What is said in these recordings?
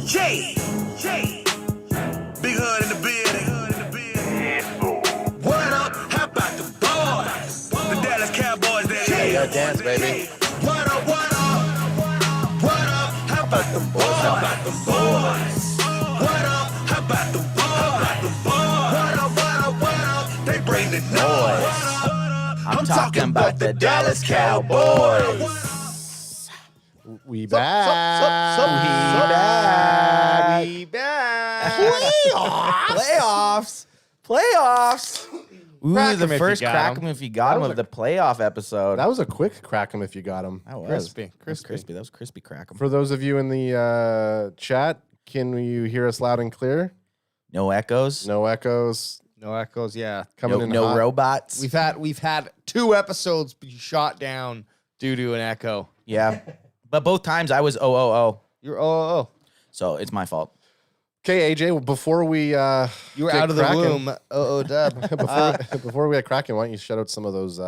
Jay. Big Hood in the building. What up? How about the boys? The Dallas Cowboys, that is. Gotta dance, baby. What up? What up? What up? How about the boys? How about the boys? What up? How about the boys? What up? What up? What up? They bring the noise. I'm talking about the Dallas Cowboys. We back. We back. Playoffs. Ooh, Crack 'em the if you first got crack 'em. 'em if you got 'em of the playoff episode. That was a quick crack 'em if you got them. That was Crispy. That was crispy. That was crispy crack 'em. For those of you in the chat, can you hear us loud and clear? No echoes. No echoes. No echoes, yeah. Coming in no hot. robots. We've had 2 episodes be shot down due to an echo. Yeah. But both times I was You're so it's my fault. Okay, AJ. Before we you were get out of the cracking- womb. Dub. before we get cracking, why don't you shout out some of those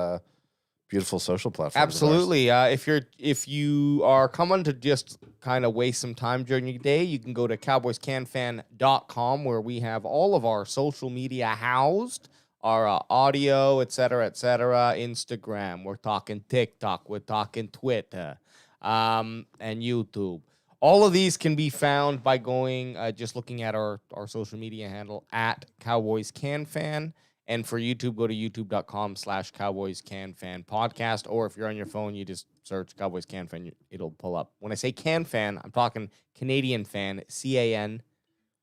beautiful social platforms? of ours? Absolutely. If you are coming to just kind of waste some time during your day, you can go to cowboyscanfan.com where we have all of our social media housed, our audio, etc., Instagram. We're talking TikTok. We're talking Twitter, and YouTube. All of these can be found by going, just looking at our social media handle at CowboysCanFan. And for YouTube, go to youtube.com/CowboysCanFan podcast. Or if you're on your phone, you just search Cowboys Can Fan. It'll pull up. When I say Can Fan, I'm talking Canadian fan, CanFan.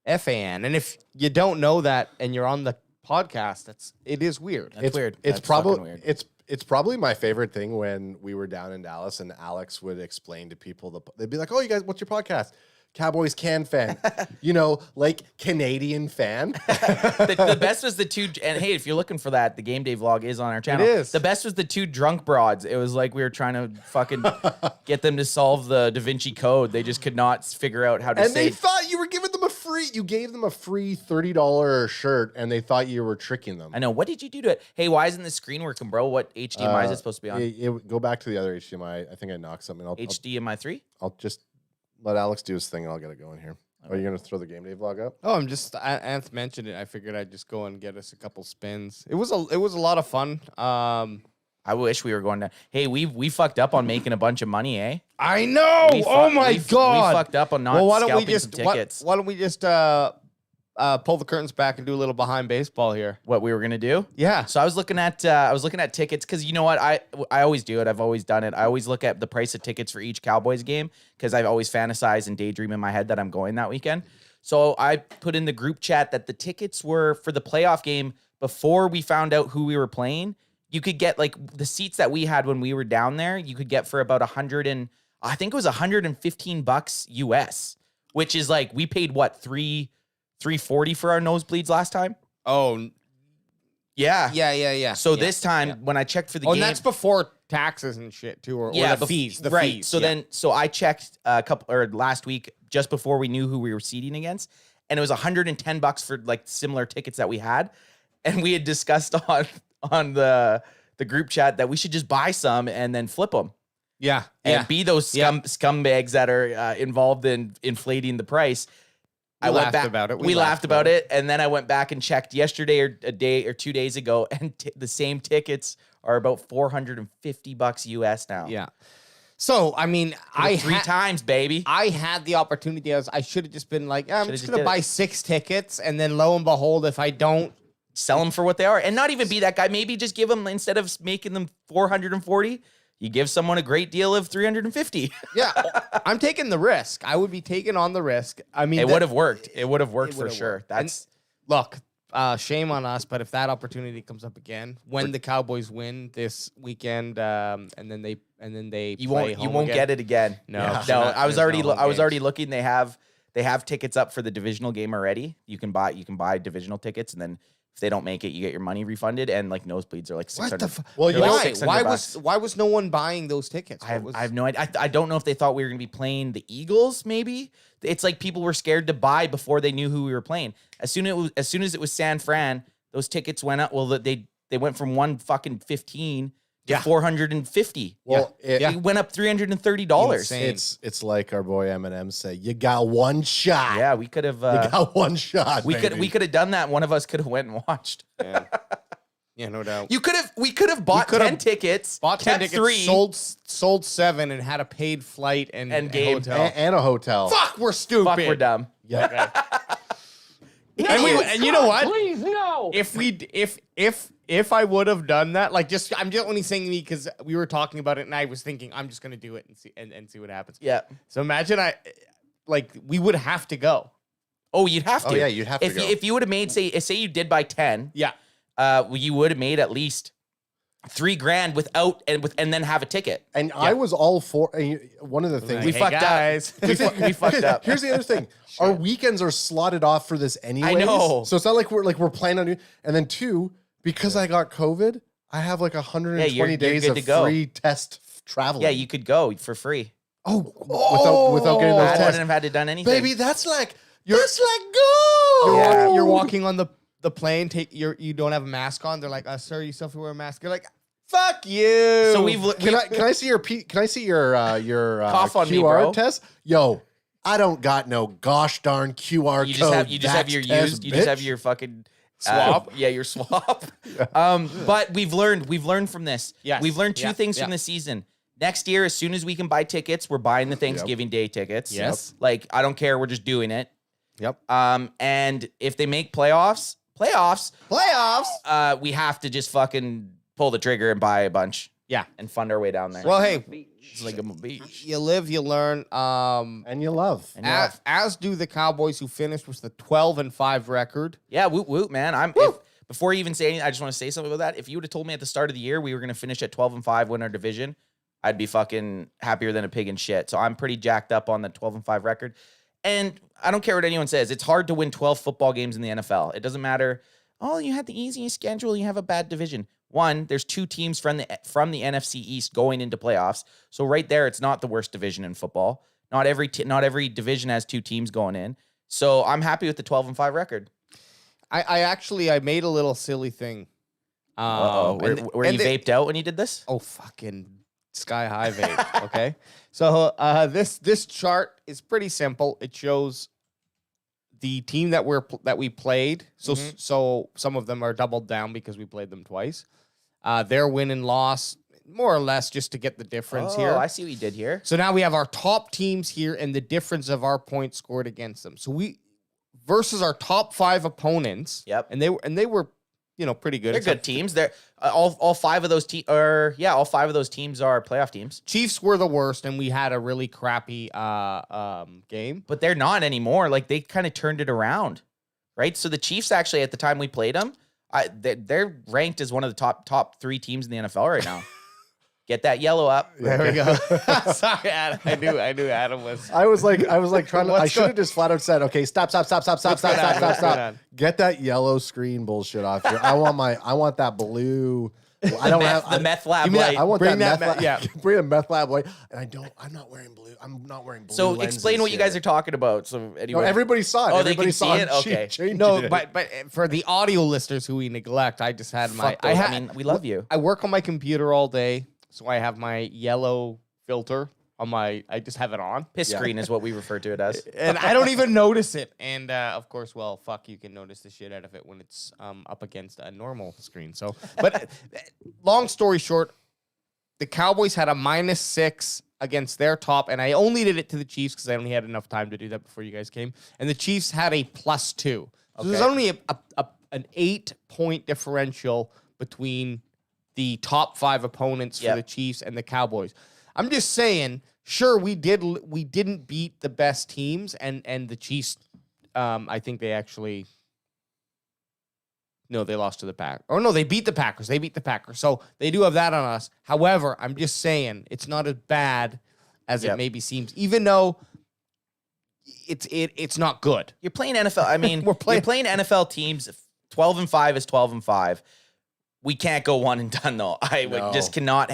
And if you don't know that and you're on the podcast, it is weird. That's weird. It's That's probably fucking weird. it's probably my favorite thing when we were down in Dallas and Alex would explain to people they'd be like, "Oh, you guys, what's your podcast?" Cowboys Can Fan, like Canadian fan. the best was the two, and hey, if you're looking for that, the game day vlog is on our channel. It is. The best was the 2 drunk broads. It was like we were trying to fucking get them to solve the Da Vinci Code. They just could not figure out how to And say. they thought you were giving them you gave them a free $30 shirt, and they thought you were tricking them. I know. What did you do to it? Hey, why isn't the screen working, bro? What HDMI is it supposed to be on? Go back to the other HDMI. I think I knocked something. HDMI 3? I'll just let Alex do his thing, and I'll get it going here. Are you going to throw the game day vlog up? Oh, I'm just. Anth mentioned it. I figured I'd just go and get us a couple spins. It was a lot of fun. I wish we were going to. Hey, we fucked up on making a bunch of money, eh? I know. Oh my god. We fucked up on not scalping some tickets. Why don't we just pull the curtains back and do a little behind baseball here? What we were gonna do? Yeah. So I was looking at tickets because you know what I always do it. I've always done it. I always look at the price of tickets for each Cowboys game because I've always fantasized and daydream in my head that I'm going that weekend. So I put in the group chat that the tickets were for the playoff game before we found out who we were playing. You could get like the seats that we had when we were down there. You could get for about $115 US, which is like we paid what $340 for our nosebleeds last time. Oh, yeah. Yeah. So this time when I checked for the game, and that's before taxes and shit too, or the fees. The right. fees. So I checked last week just before we knew who we were seating against, and it was $110 for like similar tickets that we had, and we had discussed on the group chat that we should just buy some and then flip them. Yeah. And be those scumbags that are involved in inflating the price. We laughed about it. We laughed about it, and then I went back and checked yesterday or a day or 2 days ago, and the same tickets are about $450 US now. Yeah. So I mean, three times, baby. I had the opportunity. I should have just been like, I'm just gonna did buy it. 6 tickets, and then lo and behold, if I don't sell them for what they are, and not even be that guy. Maybe just give them, instead of making them $440, you give someone a great deal of $350. Yeah, I'm taking the risk. I would be taking on the risk. I mean, it would have worked. It would have worked for would've sure. worked. That's look. Shame on us, but if that opportunity comes up again, when the Cowboys win this weekend, and then they you won't get it again. No, no. I was already looking. They have tickets up for the divisional game already. You can buy divisional tickets, and then if they don't make it, you get your money refunded. And like nosebleeds are like $600. Well, you why? Why was no one buying those tickets? I have no idea. I don't know if they thought we were going to be playing the Eagles. Maybe it's like people were scared to buy before they knew who we were playing. As soon as it was San Fran, those tickets went up. Well, they went from $115 to Yeah. $450. Well, It went up $330. Insane. it's like our boy Eminem say, you got one shot. Yeah, we could have. You got one shot. We could have done that. One of us could have went and watched. Yeah. Yeah, no doubt. We could have bought could have 10 tickets, Bought 10 kept tickets, 3, sold 7, and had a paid flight and game. hotel. And a hotel. Fuck, we're stupid. Fuck, we're dumb. Yeah. And you know what? Please, no. If I would have done that, like I'm just only saying me because we were talking about it and I was thinking I'm just gonna do it and see and see what happens. Yeah. So imagine we would have to go. Oh, you'd have to. Oh, yeah, you'd have to if go. If you would have made, say you did buy 10, Yeah. you would have made at least $3,000 without and then have a ticket. And I was all for one of the things. We Hey, fucked up. guys. We fucked up. Here's the other thing. Our weekends are slotted off for this anyway. know. So it's not like we're planning on doing. And then 2, because I got COVID, I have like 120 you're days good of to go. free test traveling. Yeah, you could go for free. without getting I those wouldn't tests. have had to done anything. Baby, that's like go. You're walking on the plane. You don't have a mask on. They're like, sir, you still have to wear a mask. You're like, fuck you. So we've Can I see your Cough on QR me, bro. test? Yo, I don't got no gosh darn QR you code. just have your vax used. test, You just have bitch. your fucking Swab? Yeah, your swab. But we've learned from this. Yes. We've learned two Yeah. things Yeah. from this season. Next year, as soon as we can buy tickets, we're buying the Thanksgiving Day tickets. Yes. Like, I don't care. We're just doing it. Yep. And if they make playoffs, we have to just fucking pull the trigger and buy a bunch. Yeah. And fund our way down there. Well, hey, it's like I'm a beach. you live, you learn. And you love. As do the Cowboys, who finished with the 12-5 record. Yeah, woot woot, man. Before you even say anything, I just want to say something about that. If you would have told me at the start of the year we were going to finish at 12-5, win our division, I'd be fucking happier than a pig in shit. So I'm pretty jacked up on the 12-5 record. And I don't care what anyone says. It's hard to win 12 football games in the NFL. It doesn't matter. Oh, you had the easiest schedule. You have a bad division. One, there's 2 teams from the NFC East going into playoffs. So right there, it's not the worst division in football. Not every division has 2 teams going in. So I'm happy with the 12-5 record. I made a little silly thing. Were you vaped out when you did this? Oh, fucking sky high vape. Okay. So this chart is pretty simple. It shows the team that we played. So so some of them are doubled down because we played them twice. Their win and loss, more or less, just to get the difference here. I see what you did here. So now we have our top teams here and the difference of our points scored against them. So we versus our top 5 opponents. Yep. And they were pretty good. They're good teams. They're all 5 of those teams are all 5 of those teams are playoff teams. Chiefs were the worst, and we had a really crappy game. But they're not anymore. Like, they kind of turned it around, right? So the Chiefs, actually, at the time we played them, they're ranked as one of the top 3 teams in the NFL right now. Get that yellow up. There we go. Sorry, Adam. I knew Adam was. I was like trying to. I What's should have just flat out said, okay, stop. going on? Get that yellow screen bullshit off here. I want that blue. I don't have the meth lab You mean light. I want Bring that that meth me- lab. yeah. Bring a meth lab light. And I'm not wearing blue. I'm not wearing blue. So explain what you guys are talking about. So No, anyway, everybody saw it. Oh, they Everybody can saw see it? Okay. Changing No, it. but for the audio listeners who we neglect, I just had my. fuck those. I mean, we love you. I work on my computer all day, so I have my yellow filter on my. I just have it on. Piss screen is what we refer to it as. And I don't even notice it. And of course, well, fuck, you can notice the shit out of it when it's up against a normal screen. So, but long story short, the Cowboys had a -6 against their top, and I only did it to the Chiefs because I only had enough time to do that before you guys came. And the Chiefs had a +2. So there's only an 8-point differential between the top 5 opponents for the Chiefs and the Cowboys. I'm just saying, sure, we didn't beat the best teams, and the Chiefs, I think they actually, no, they lost to the Packers. Or no, they beat the Packers. So they do have that on us. However, I'm just saying, it's not as bad as it maybe seems, even though it's not good. You're playing NFL. I mean, You're playing NFL teams. 12-5 is 12-5. We can't go one and done though. Just cannot.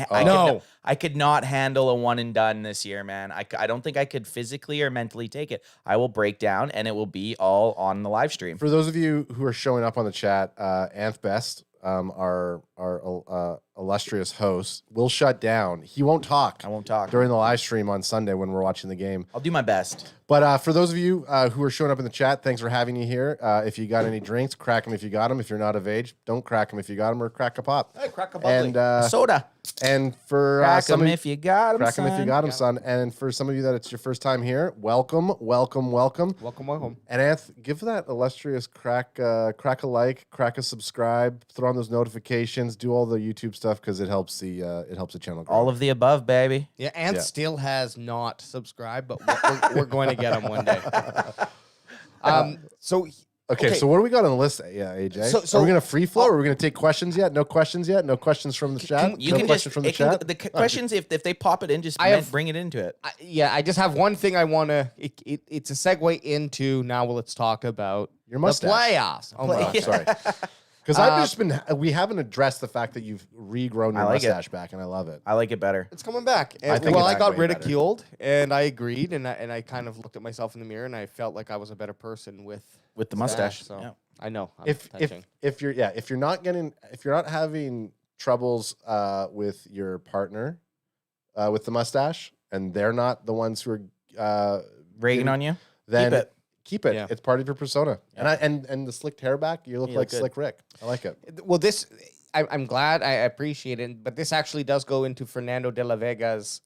I could not handle a one and done this year, man. I don't think I could physically or mentally take it. I will break down, and it will be all on the live stream. For those of you who are showing up on the chat, Anth Best, our illustrious host, will shut down. He won't talk. I won't talk. during the live stream on Sunday when we're watching the game. I'll do my best. But for those of you who are showing up in the chat, thanks for having you here. If you got any drinks, crack them if you got them. If you're not of age, don't crack them if you got them, or crack a pop. Hey, crack a bubbly. And Soda. and for Crack some them of if you got them, crack them if you got them, son. And for some of you that it's your first time here, welcome. Welcome. And Anth, give that illustrious crack a like, crack a subscribe, throw on those notifications, do all the YouTube stuff because it helps the channel grow. All of the above, baby. Yeah, Ant still has not subscribed, but we're going to get him one day. Okay, so what do we got on the list? Yeah, AJ. So are we gonna free flow? Or are we gonna take questions yet? No questions yet. No questions from the chat. You no can questions just from the chat. the questions if they pop it in, just bring it into it. I just have one thing I want to. It's a segue into now. Let's talk about Your mustache. the playoffs. Oh my Oh, God. sorry. Because I've just been. We haven't addressed the fact that you've regrown your I like it. mustache back, and I love it. I like it better. It's coming back. And, think well, it's I got way better. ridiculed, and I agreed, and I kind of looked at myself in the mirror, and I felt like I was a better person with The mustache. So Yeah. I know. I'm If touching. you're not having troubles with your partner with the mustache, and they're not the ones who are Ragging on you. then Keep it. keep it. Yeah. It's part of your persona. And the slicked hair back, you look You like look good. Slick Rick. I like it. Well, I'm glad. I appreciate it, but this actually does go into Fernando de la Vega's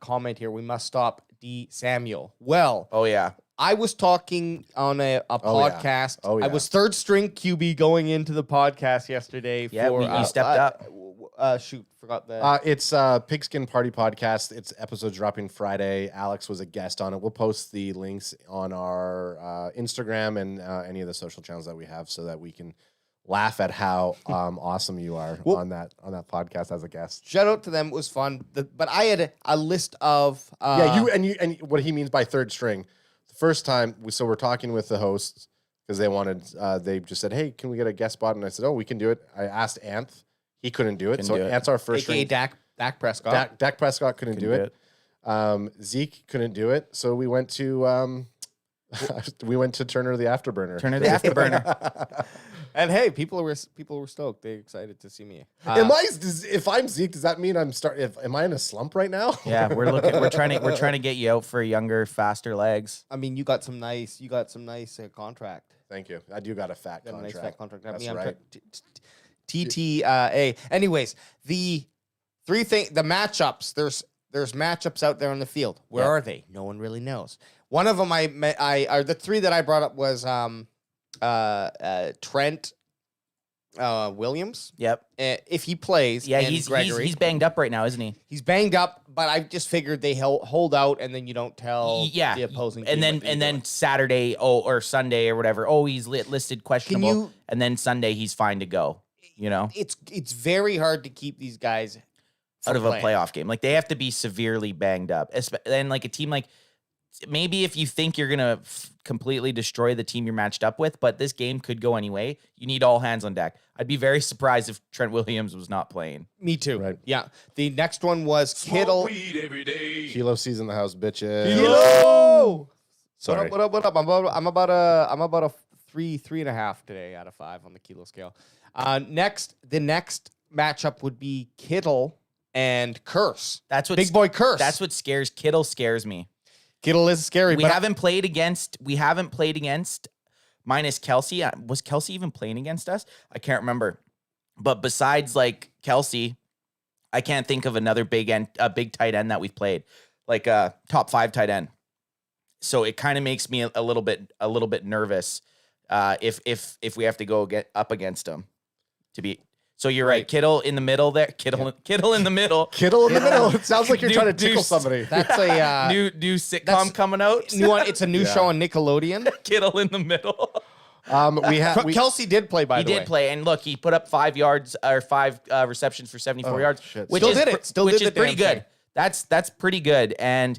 comment here. We must stop D. Samuel. Well, Oh yeah. I was talking on a Oh, yeah. podcast. Oh, I yeah. was third string QB going into the podcast yesterday. Yeah, for, you stepped up. Forgot the. It's Pigskin Party Podcast. Its episode's dropping Friday. Alex was a guest on it. We'll post the links on our Instagram and any of the social channels that we have so that we can laugh at how awesome you are on that podcast as a guest. Shout out to them. It was fun. But I had a list of. You and what he means by third string. The first time, we're talking with the hosts because they just said, "Hey, can we get a guest spot?" And I said, "Oh, we can do it." I asked Anth. He couldn't do it. Couldn't So do it. Anth's our first AKA string. Dak Prescott. Dak Prescott couldn't do it. Zeke couldn't do it. So we went to Turner the Afterburner. Turn it the afterburner. And hey, people were stoked. They excited to see me. If I'm Zeke, does that mean am I in a slump right now? Yeah, we're trying to get you out for younger, faster legs. I mean, you got some nice contract. Thank you. I do got a fat You got a contract. nice fat contract. That's I'm right. TTA. Anyways, the matchups. There's matchups out there on the field. Where Yeah. are they? No one really knows. One of them the three that I brought up was Trent Williams. Yep. If he plays, Yeah, and he's Gregory. he's banged up right now, isn't he? He's banged up, but I just figured they hold out, and then you don't tell the opposing team. And what they're then doing. Saturday or Sunday or whatever. Oh, he's listed questionable. you- And then Sunday he's fine to go. You know, it's very hard to keep these guys out from of a playing. playoff game, like they have to be severely banged up. And like a team like maybe if you think you're gonna completely destroy the team you're matched up with, but this game could go anyway. You need all hands on deck. I'd be very surprised if Trent Williams was not playing. Me too. Right. Yeah. The next one was Kittle. Weed every day. Kilo C's in the house, bitches. Kilo! Sorry. What up? I'm about a 3.5 today out of 5 on the kilo scale. The next matchup would be Kittle and Curse. That's what Big boy Curse. That's what scares Kittle. Scares me. Kittle is scary. We but haven't played against minus Kelsey. Was Kelsey even playing against us? I can't remember. But besides like Kelsey, I can't think of another big tight end that we've played, like a top 5 tight end. So it kind of makes me a little bit nervous if we have to go get up against him. So you're right. Kittle in the middle there. Kittle in the middle. Kittle in the middle. It sounds like you're trying to Dude, tickle somebody. that's a New sitcom that's- coming out. new one. It's a new Yeah. show on Nickelodeon. Kittle in the middle. Kelsey did play, by He the way. did play, and look, he put up 5 yards or 5 receptions for 74 yards, shit. which Still is did it. Still which did is the pretty damn good. thing. That's pretty good, and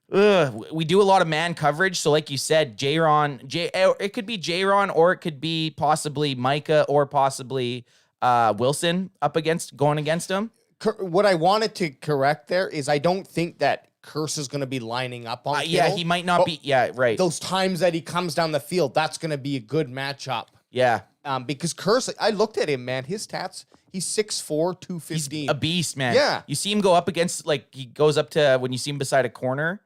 we do a lot of man coverage. So, like you said, it could be J-Ron, or it could be possibly Micah, or possibly Wilson going against him. What I wanted to correct there is I don't think that Curse is going to be lining up on Kittle. Yeah, he might not But be. Yeah, right. Those times that he comes down the field, that's going to be a good matchup. Yeah, Because Curse, I looked at him, man. His stats He's 6'4", He's 215. a beast, man. Yeah. You see him go up against, like, he goes up to when you see him beside a corner,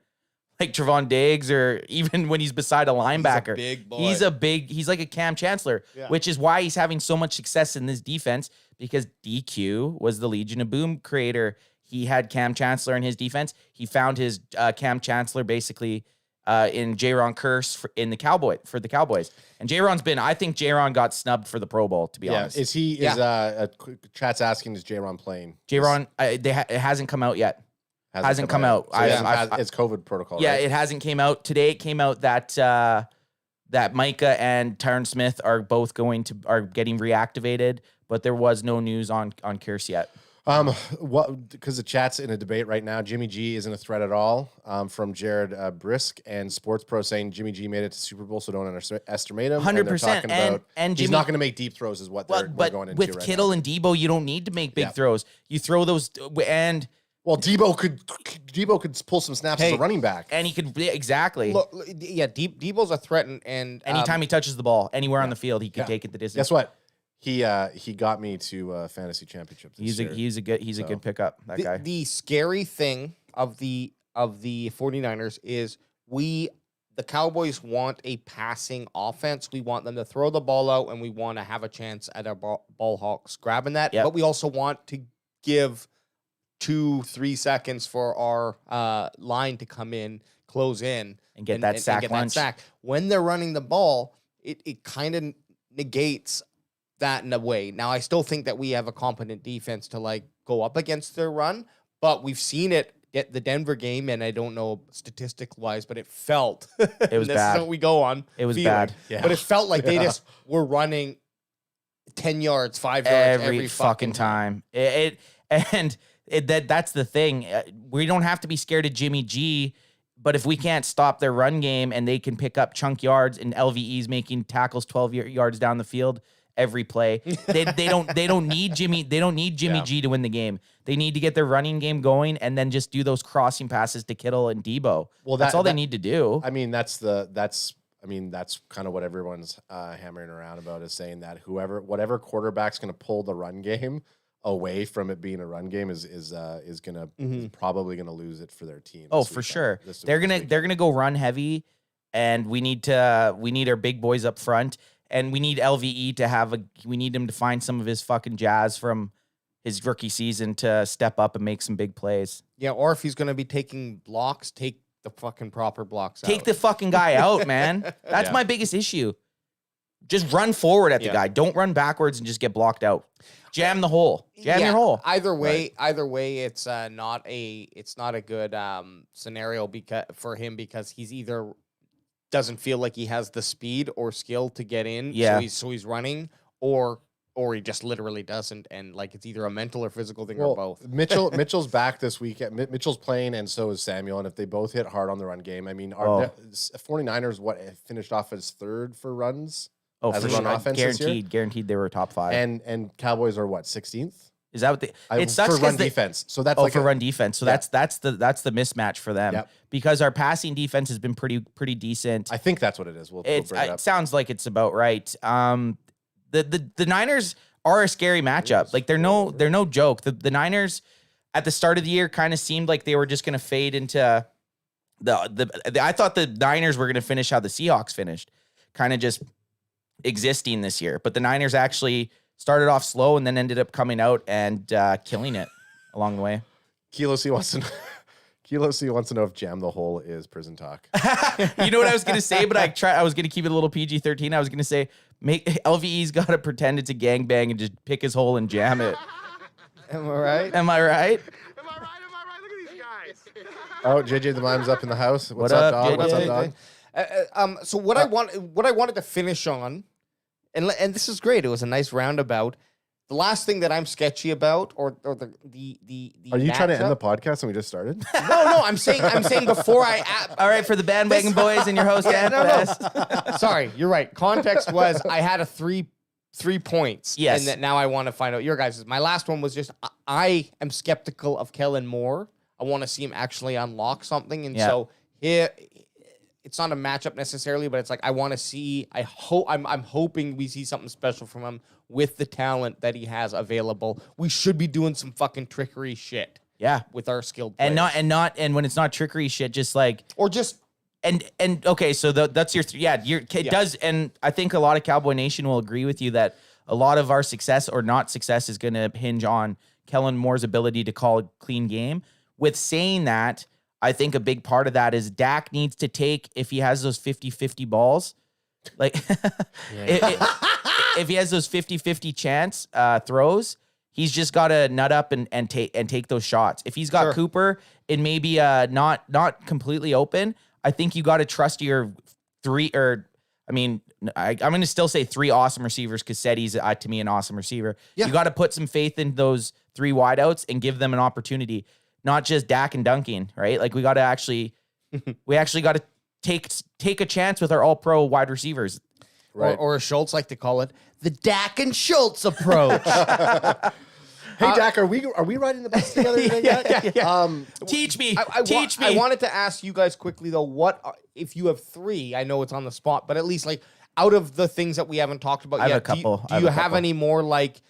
like Trevon Diggs, or even when he's beside a linebacker. big boy. He's like a Cam Chancellor, Yeah. which is why he's having so much success in this defense, because DQ was the Legion of Boom creator. He had Cam Chancellor in his defense. He found his Cam Chancellor basically in Jaron Curse for the Cowboys. And I think Jaron got snubbed for the Pro Bowl, to be honest. Is he? Chat's asking, is Jaron playing? Jaron, it hasn't come out yet. Hasn't come out. So it's COVID protocol. Yeah, right? it hasn't came out today. It came out that that Micah and Tyron Smith are both are getting reactivated, but there was no news on Kearse yet. Because the chat's in a debate right now. Jimmy G isn't a threat at all. From Jared Brisk and Sports Pro saying Jimmy G made it to Super Bowl, so don't underestimate him. 100%. And he's Jimmy, not going to make deep throws, is what they're going into. With right Kittle now. and Debo, you don't need to make big throws. You throw those and. Well, Debo could pull some snaps as a running back, and he could exactly. Look, yeah, Debo's a threat, and anytime he touches the ball anywhere on the field, he could take it the distance. Guess what? He got me to fantasy championship. This year. He's a good pickup. That guy. The scary thing of the 49ers is the Cowboys want a passing offense. We want them to throw the ball out, and we want to have a chance at our ball hawks grabbing that. Yep. But we also want to give 2-3 seconds for our line to come in, close in, and get that sack lunch. When they're running the ball, it kind of negates that in a way. Now, I still think that we have a competent defense to like go up against their run, but we've seen it at the Denver game, and I don't know statistic wise, but it felt it was this bad. is what we go on. It was feeling. bad, but it felt like they just were running 10 yards, 5 yards every fucking time. That's the thing. We don't have to be scared of Jimmy G, but if we can't stop their run game and they can pick up chunk yards and LVE's making tackles 12 yards down the field every play, they don't need Jimmy G to win the game. They need to get their running game going and then just do those crossing passes to Kittle and Debo. Well, that's all they need to do. I mean, that's kind of what everyone's hammering around about, is saying that whatever quarterback's going to pull the run game away from it being a run game is probably gonna lose it for their team. Oh, for sure. They're gonna go run heavy, and we need our big boys up front, and we need LVE we need him to find some of his fucking jazz from his rookie season to step up and make some big plays. Yeah, or if he's gonna be taking blocks, take the fucking proper blocks out. Take the fucking guy out, man. That's my biggest issue. Just run forward at the guy. Don't run backwards and just get blocked out. Jam the hole. Jam your hole. Either way, it's not a good scenario for him, because he's either doesn't feel like he has the speed or skill to get in. Yeah. So he's running, or he just literally doesn't, and like it's either a mental or physical thing, or both. Mitchell's back this weekend. Mitchell's playing, and so is Samuel. And if they both hit hard on the run game, I mean, our 49ers finished off as third for runs. Oh, as for a run sure. offense Guaranteed they were top 5. And Cowboys are what, 16th? Is that what it sucks for run defense? So that's run defense. So that's the mismatch for them, because our passing defense has been pretty decent. I think that's what it is. We'll bring it up. It sounds like it's about right. The Niners are a scary matchup. Like they're no joke. The Niners at the start of the year kind of seemed like they were just going to fade into I thought the Niners were going to finish how the Seahawks finished, kind of just existing this year. But the Niners actually started off slow and then ended up coming out and killing it along the way. Kilo C wants to know if Jam the Hole is prison talk. You know what I was going to say, but I was going to keep it a little PG-13. I was going to say, LVE's got to pretend it's a gangbang and just pick his hole and jam it. Am I right? Am I right? Am I right? Look at these guys. Oh, JJ the Mime's up in the house. What up, dog? JJ? What's up, dog? So what I wanted to finish on, and this is great. It was a nice roundabout. The last thing that I'm sketchy about, or the Are you trying to end the matchup- podcast and we just started? No, I'm saying before I. All right, for the bandwagon boys and your host, no. Sorry, you're right. Context was I had a three points. Yes. And that now I want to find out your guys'. My last one was just I am skeptical of Kellen Moore. I want to see him actually unlock something, and so here it's not a matchup necessarily, but it's like I want to see. I'm hoping we see something special from him with the talent that he has available. We should be doing some fucking trickery shit. Yeah. With our skilled players. And when it's not trickery shit, just like or just and okay, so that's your does, and I think a lot of Cowboy Nation will agree with you that a lot of our success or not success is going to hinge on Kellen Moore's ability to call a clean game. With saying that, I think a big part of that is Dak needs to take, if he has those 50-50 balls, like if he has those 50-50 chance throws, he's just got to nut up and take those shots. If he's got Cooper and maybe not completely open, I think you got to trust your I'm going to still say 3 awesome receivers because Setty's to me an awesome receiver. Yeah. You got to put some faith in those 3 wideouts and give them an opportunity, not just Dak and dunking, right? Like we got to actually got to take a chance with our all-pro wide receivers. Right. Or as Schultz like to call it, the Dak and Schultz approach. Hey, Dak, are we riding the bus together today? Yeah. Teach me. Teach me. I wanted to ask you guys quickly, though, what if you have 3? I know it's on the spot, but at least like out of the things that we haven't talked about I have yet, a couple. Do you have any more like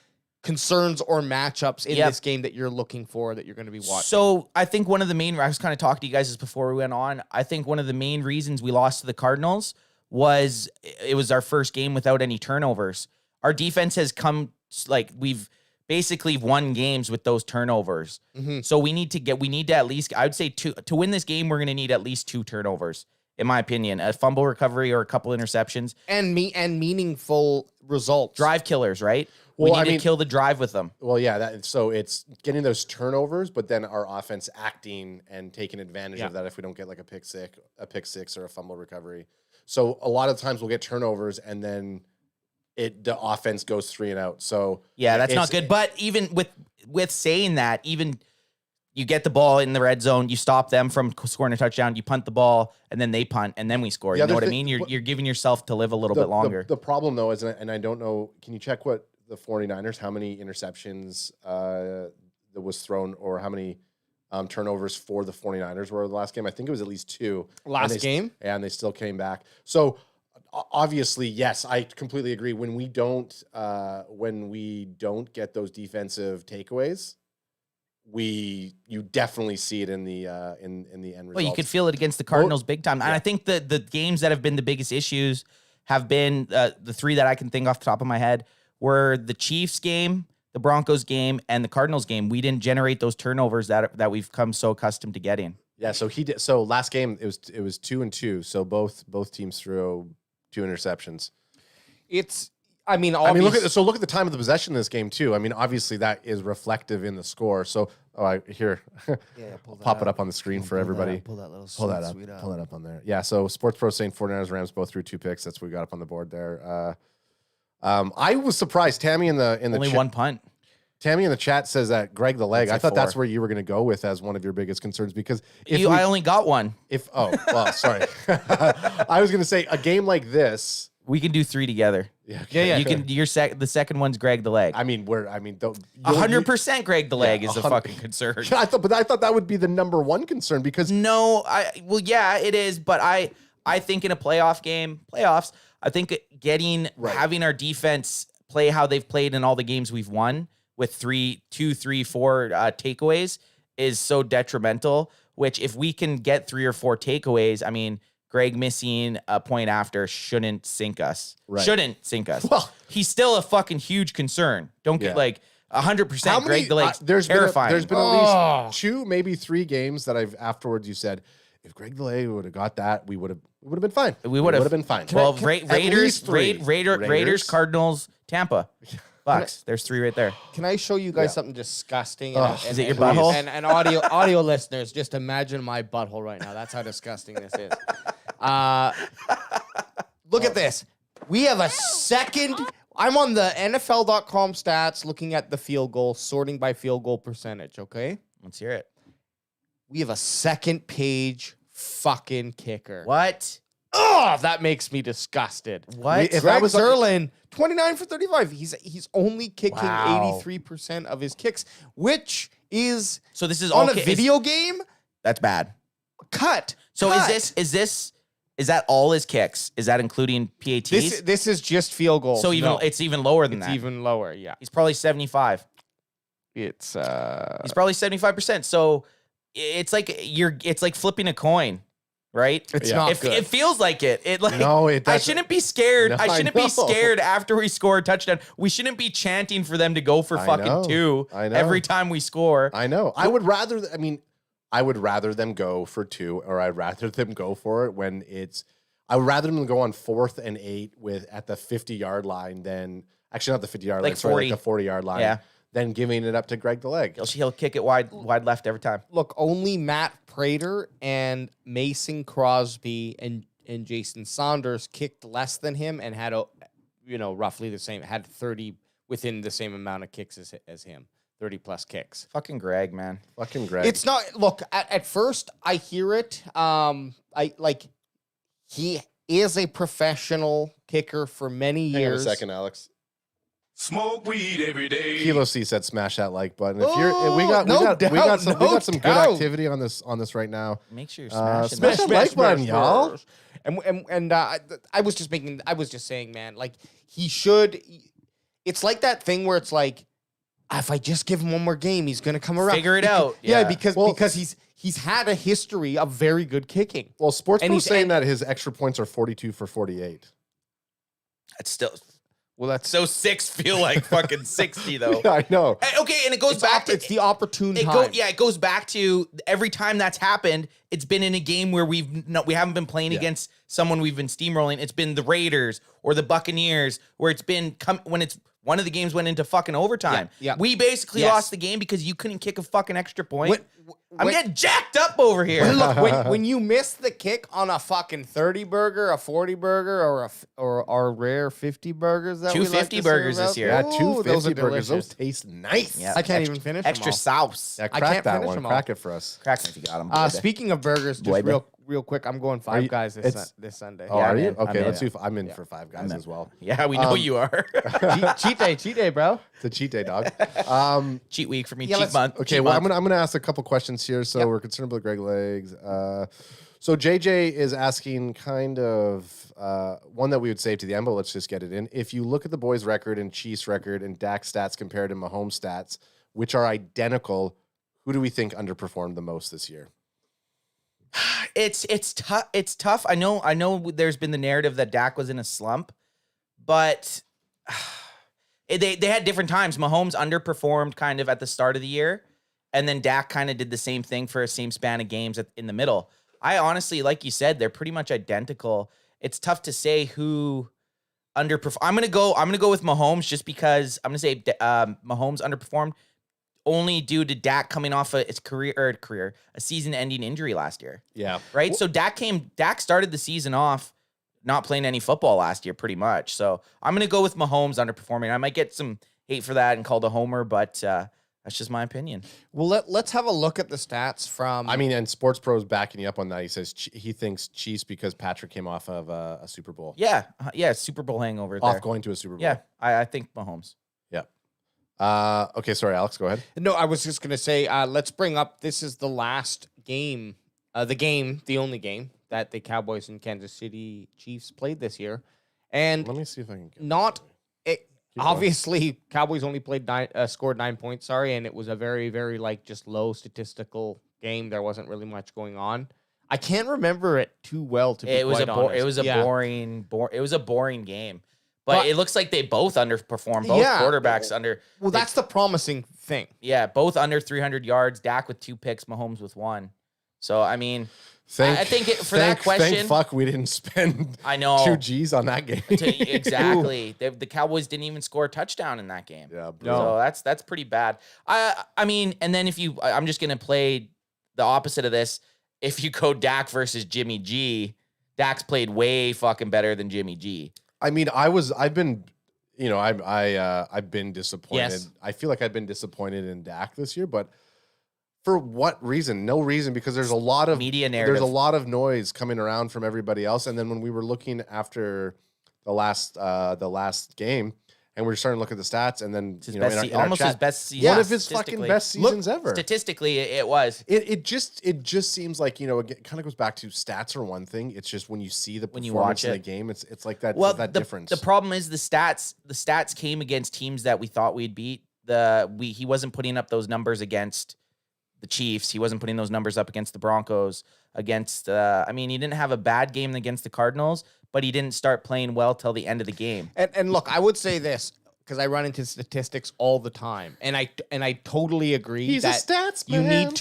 concerns or matchups in this game that you're looking for that you're going to be watching? So I think one of the main, I was kind of talking to you guys this before we went on. I think one of the main reasons we lost to the Cardinals was it was our first game without any turnovers. Our defense has come, like we've basically won games with those turnovers. Mm-hmm. So we need to at least, I would say to win this game, we're going to need at least 2 turnovers, in my opinion, a fumble recovery or a couple interceptions. And meaningful results. Drive killers, right? Well, we need to kill the drive with them. Well, yeah. So it's getting those turnovers, but then our offense acting and taking advantage of that if we don't get like a pick six or a fumble recovery. So a lot of times we'll get turnovers and then the offense goes 3 and out. So yeah, that's not good. But even with saying that, even you get the ball in the red zone, you stop them from scoring a touchdown, you punt the ball, and then they punt, and then we score. You know what I mean? You're giving yourself to live a little bit longer. The problem though is, and I don't know, can you check what the 49ers, how many interceptions that was thrown or how many turnovers for the 49ers were the last game? I think it was at least 2. Last game? Yeah, and they still came back. So obviously, yes, I completely agree. When we don't get those defensive takeaways, you definitely see it in the end result. Well, you could feel it against the Cardinals big time. And I think the games that have been the biggest issues have been the 3 that I can think off the top of my head were the Chiefs game, the Broncos game, and the Cardinals game. We didn't generate those turnovers that we've come so accustomed to getting. Yeah, so he did. So last game it was 2-2. So both teams threw 2 interceptions. Look at the time of the possession in this game too. I mean, obviously that is reflective in the score. So pop it up on the screen for everybody. Pull that up on there. Yeah. So Sports Pro saying 49ers Rams both threw 2 picks. That's what we got up on the board there. I was surprised. Tammy in the only 1 punt. Tammy in the chat says that Greg the leg. I thought that's where you were going to go with as one of your biggest concerns because I only got 1. Sorry. I was going to say a game like this. We can do 3 together. Yeah. You can. The second one's Greg the leg. 100% Greg the leg is a fucking concern. I thought that would be the number 1 concern because it is. But I think in a playoffs, I think having our defense play how they've played in all the games we've won with 4 takeaways is so detrimental. Which if we can get 3 or 4 takeaways, I mean. Greg missing a point after shouldn't sink us. Right. Shouldn't sink us. Well, he's still a fucking huge concern. Don't get 100%. Greg the Lake's terrifying. There's been at least 2, maybe 3 games that I've afterwards you said, if Greg the Lake would have got that, we would have been fine. We would have been fine. Well, Raiders, Cardinals, Tampa. Bucks. There's 3 right there. Can I show you guys something disgusting? Is it your butthole? And audio listeners, just imagine my butthole right now. That's how disgusting this is. Look at this. We have a second. I'm on the NFL.com stats looking at the field goal, sorting by field goal percentage, okay? Let's hear it. We have a second page fucking kicker. What? Oh, that makes me disgusted. What? Greg Zerlin, 29 for 35. He's only kicking 83% of his kicks, which is so this is on a video game. That's bad. Cut. So is this Is that all his kicks? Is that including PATs? This is just field goals. So even No, it's even lower than it's that. even lower. Yeah, He's probably 75. it's He's probably 75%. So it's like flipping a coin, right? it's Yeah. not good. It feels like it. It like No, it I doesn't. shouldn't be scared. No, I I shouldn't know. be scared after we score a touchdown. We shouldn't be chanting for them to go for I fucking know. 2 I know. every time we score. I know. I would rather them go for 2, or I'd rather them go for it when it's. I would rather them go on 4th and 8 at the 50-yard line than actually not the 50-yard Like line, sorry, 40. like the 40-yard line. Yeah. Than giving it up to Greg the Leg. He'll kick it wide left every time. Look, only Matt Prater and Mason Crosby and Jason Saunders kicked less than him and had roughly the same, had 30 within the same amount of kicks as him, 30 plus kicks. Fucking Greg, man. Fucking Greg. It's not. Look, at first I hear it. He is a professional kicker for many Hang on a years. second, Alex. Smoke weed every day. Kilo C said smash that like button. If Oh, we got no some good doubt. activity on this right now. Make sure you're smashing smash that. that like button, y'all. And I was just saying, man, like he should. It's like that thing where it's like, if I just give him one more game, he's gonna come around. Figure it out. Yeah, Yeah. because he's had a history of very good kicking. Well, Sports And Pro's he's- saying and- that his extra points are 42 for 48. It's still Well, that's so 6 feel like fucking 60 though. Yeah, I know. Hey, okay, and it goes back to it's the opportune it time. it goes back to every time that's happened, it's been in a game where we haven't been playing against someone we've been steamrolling. It's been the Raiders or the Buccaneers, where it's been when it's one of the games went into fucking overtime. Yeah. We basically Yes. lost the game because you couldn't kick a fucking extra point. I'm When- getting jacked up over here. Look, when you miss the kick on a fucking 30 burger, a 40 burger, or our rare 50 burgers that we like 250 to burgers serve this out. year. Yeah, Ooh, 250 are burgers. Those delicious. taste nice. Yeah. I can't even finish Extra them all. sauce. Yeah, I crack can't that finish one. them all. Crack it for us. Crack 'em if you got them. Speaking of burgers, just Boy, real quick, I'm going Are Five you- Guys it's- this Sunday. Oh, Yeah, are you? man. Okay, I'm let's in. see if I'm in for Five Guys as well. Yeah, we know you are. cheat day, bro. It's a cheat day, dog. Cheat week for me. Yeah, cheat let's- month. Okay, cheat well, month. I'm gonna ask a couple questions here. So we're concerned about Greg Legs. So JJ is asking kind of one that we would save to the end, but let's just get it in. If you look at the boys' record and Chiefs' record and Dak stats compared to Mahomes' stats, which are identical, who do we think underperformed the most this year? It's tough. It's tough. I know. There's been the narrative that Dak was in a slump, but they had different times. Mahomes underperformed kind of at the start of the year, and then Dak kind of did the same thing for a same span of games in the middle. I honestly, like you said, they're pretty much identical. It's tough to say who underperformed. I'm gonna go with Mahomes just because I'm gonna say Mahomes underperformed only due to Dak coming off a season-ending injury last year. Yeah. Right? So Dak started the season off not playing any football last year, pretty much. So I'm going to go with Mahomes underperforming. I might get some hate for that and called a homer, but that's just my opinion. Well, let's have a look at the stats from. I mean, and Sports Pro's backing you up on that. He says he thinks Chiefs because Patrick came off of a Super Bowl. Yeah. Super Bowl hangover Off there. going to a Super Bowl. Yeah, I think Mahomes. Yeah. Okay, sorry, Alex, go ahead. No, I was just gonna say, let's bring up. This is the last game, the only game that the Cowboys and Kansas City Chiefs played this year, and Let me see if I can get not. It, going. obviously, Cowboys only scored 9 points. Sorry, and it was a very, very just low statistical game. There wasn't really much going on. I can't remember it too well to be It was quite a honest. Yeah. boring game. But it looks like they both underperformed. Both Yeah. quarterbacks under. Well, that's the promising thing. Yeah, both under 300 yards. Dak with 2 picks, Mahomes with 1. So I mean, I think that question- Thank fuck we didn't spend I know 2 G's on that game. exactly. The Cowboys didn't even score a touchdown in that game. Yeah, So that's pretty bad. I mean, and then I'm just gonna play the opposite of this. If you go Dak versus Jimmy G, Dak's played way fucking better than Jimmy G. I mean, I've been disappointed. Yes. I feel like I've been disappointed in Dak this year, but for what reason? No reason, because there's a lot of Media narrative. There's a lot of noise coming around from everybody else. And then when we were looking after the last game, and we're starting to look at the stats, and then His you know, best in our almost chat, his best season. one of his fucking statistically. best seasons ever. Statistically, it was. It just seems like, you know, it kind of goes back to stats are one thing. It's just when you see the When you performance watch in the it. game, it's like that Well, that the difference. The problem is the stats came against teams that we thought we'd beat. He wasn't putting up those numbers against the Chiefs. He wasn't putting those numbers up against the Broncos. He didn't have a bad game against the Cardinals, but he didn't start playing well till the end of the game. And look, I would say this because I run into statistics all the time, and I totally agree. He's a that stats you man.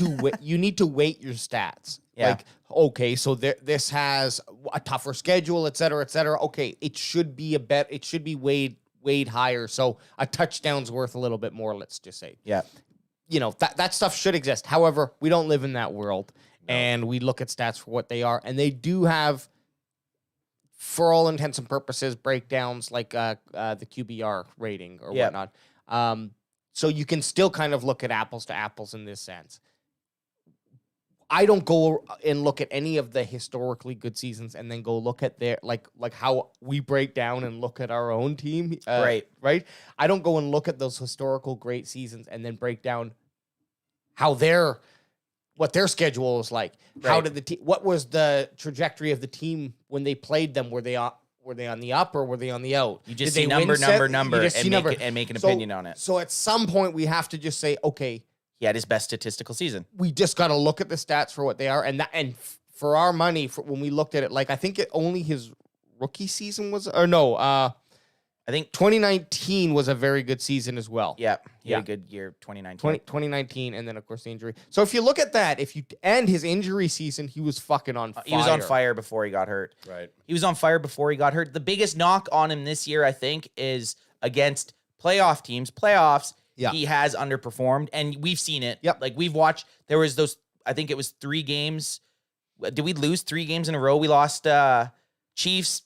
need to weight your stats. Yeah. Like, okay, so this has a tougher schedule, et cetera, et cetera. Okay, it should be it should be weighed higher. So a touchdown's worth a little bit more. Let's just say. Yeah. You know, that stuff should exist. However, we don't live in that world, and we look at stats for what they are, and they do have, for all intents and purposes, breakdowns like the QBR rating or Yep. whatnot. So you can still kind of look at apples to apples in this sense. I don't go and look at any of the historically good seasons and then go look at their like how we break down and look at our own team. Right. I don't go and look at those historical great seasons and then break down how what their schedule is like. How Right. did the team? What was the trajectory of the team when they played them? Were they on the up or were they on the out? You just Did see they win number, You just see and make an opinion on it. So at some point we have to just say, okay, He had his best statistical season. we just got to look at the stats for what they are, and for our money, when we looked at it, like I think only his rookie season was, or no, I think 2019 was a very good season as well. he had Yeah. a good year 2019. 2019, and then of course the injury. So if you look at that, and his injury season, he was fucking on fire. He was on fire before he got hurt. Right. He was on fire before he got hurt. The biggest knock on him this year, I think, is against playoff teams. Playoffs, Yeah. he has underperformed, and we've seen it. Yep. Like, we've watched, there was those, I think it was 3 games. Did we lose 3 games in a row? We lost Chiefs.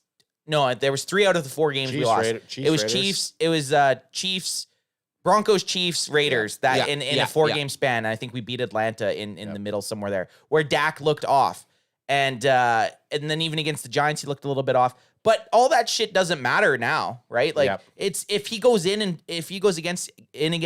No, there was 3 out of the 4 games we Chiefs, lost. Chiefs, It was Raiders. Chiefs. It was Chiefs, Broncos, Chiefs, Raiders. Yeah. That Yeah. in Yeah. a 4-game span. And I think we beat Atlanta in the middle somewhere there, where Dak looked off, and then even against the Giants he looked a little bit off. But all that shit doesn't matter now, right? Like, Yep. it's if he goes against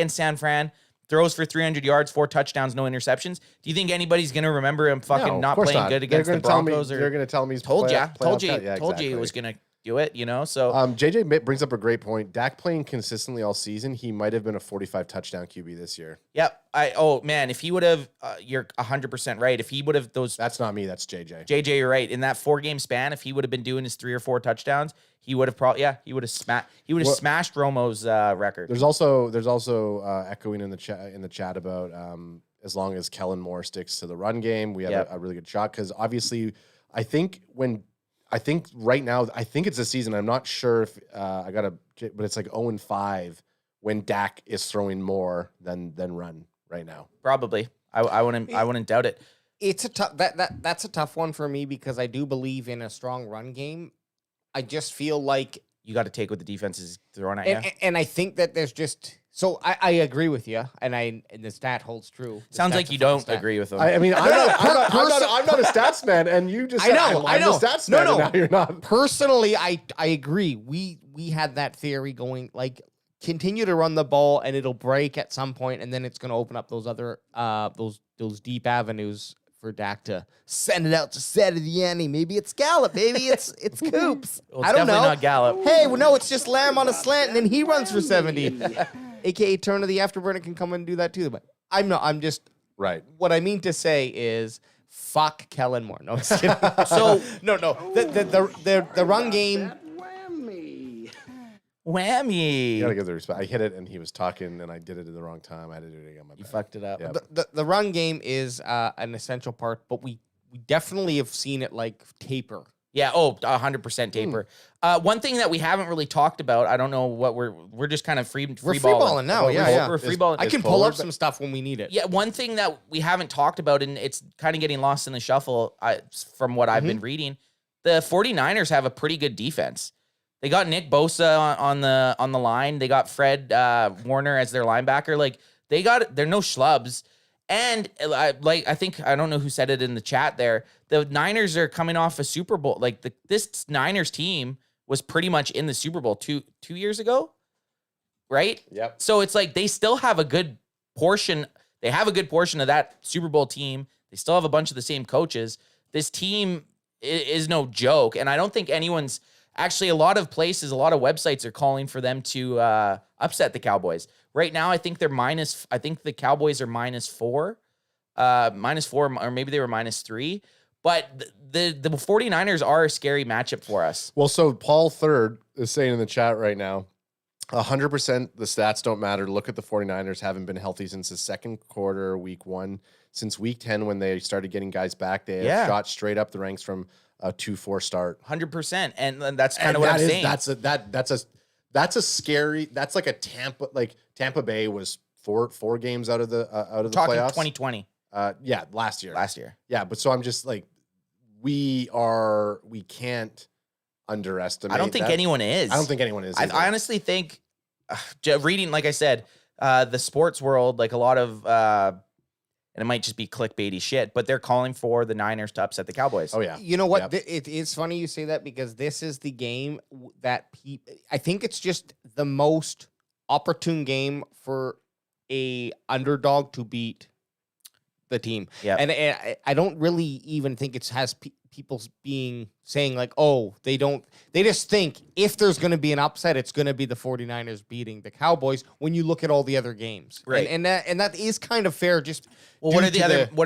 San Fran, throws for 300 yards, 4 touchdowns, no interceptions. Do you think anybody's gonna remember him fucking No, of not course playing good against the Broncos? They're going to tell me he's told you, told you exactly. he was gonna do it. You know, so JJ brings up a great point. Dak playing consistently all season, he might have been a 45 touchdown QB this year. yep. If he would have, you're 100% right. If he would have those, That's not me. That's JJ. JJ, you're right. In that 4-game span, if he would have been doing his 3 or 4 touchdowns, he would have he would have smashed Romo's record. There's also echoing in the chat about as long as Kellen Moore sticks to the run game, we have Yep. a really good shot. Because obviously, I think right now, I think it's a season. I'm not sure if but it's like 0-5 when Dak is throwing more than run right now. Probably. I wouldn't doubt it. It's a tough that's a tough one for me because I do believe in a strong run game. I just feel like You got to take what the defense is throwing at you. and I think that there's just so I agree with you, and the stat holds true. The Sounds stat's like a you fucking don't stat. agree with him. I mean, I'm not a stats man, and you just I said, know, I'm I know. the stats No, man, no. and now you're not. Personally, I agree. We had that theory going, like, continue to run the ball and it'll break at some point, and then it's going to open up those other those deep avenues for Dak to send it out to Saturday. Maybe it's Gallup. Maybe it's Coops. Well, it's I don't definitely know. not Gallup. Hey, well, no, it's just Lamb on a slant, and then he runs for 70. AKA turn of the afterburner can come and do that too. But I'm just Right. what I mean to say is fuck Kellen Moore. No, I'm just kidding. So no. The run game. whammy. You gotta give the respect. I hit it, and he was talking, and I did it at the wrong time. I had to do it again. My You bad. fucked it up. Yeah. The run game is an essential part, but we definitely have seen it like taper. Yeah. 100% taper. One thing that we haven't really talked about, I don't know what we're just kind of free freeballing now, yeah. We're free balling. I can pull up some stuff when we need it. Yeah, one thing that we haven't talked about, and it's kind of getting lost in the shuffle from what I've been reading, the 49ers have a pretty good defense. They got Nick Bosa on the line. They got Fred Warner as their linebacker. Like, they're no schlubs. And I think, I don't know who said it in the chat there, the Niners are coming off a Super Bowl. Like, this Niners team was pretty much in the Super Bowl two years ago. right? Yep. So it's like they still have a good portion. They have a good portion of that Super Bowl team. They still have a bunch of the same coaches. This team is no joke. And I don't think anyone's actually, a lot of places, a lot of websites are calling for them to upset the Cowboys. Right now, I think the Cowboys are -4, or maybe they were -3. But the 49ers are a scary matchup for us. Well, so Paul Third is saying in the chat right now, 100% the stats don't matter. Look at the 49ers, haven't been healthy since the second quarter, week 1. Since week 10, when they started getting guys back, they have shot straight up the ranks from a 2-4 start. 100%. And that's kind of what I'm saying. That's a scary, that's like a Tampa Bay was four games out of the Talking playoffs. 2020. Yeah, last year. Yeah, but so I'm just like, we can't underestimate. I don't think anyone is. I don't think anyone is. I honestly think, reading, like I said, the sports world, like a lot of, and it might just be clickbaity shit, but they're calling for the Niners to upset the Cowboys. Oh yeah. You know what? Yep. It is funny you say that because this is the game that I think it's just the most opportune game for a underdog to beat the team. Yeah. And I don't really even think it has people saying like, oh, they just think if there's going to be an upset, it's going to be the 49ers beating the Cowboys when you look at all the other games. Right. And that is kind of fair. Just well, what are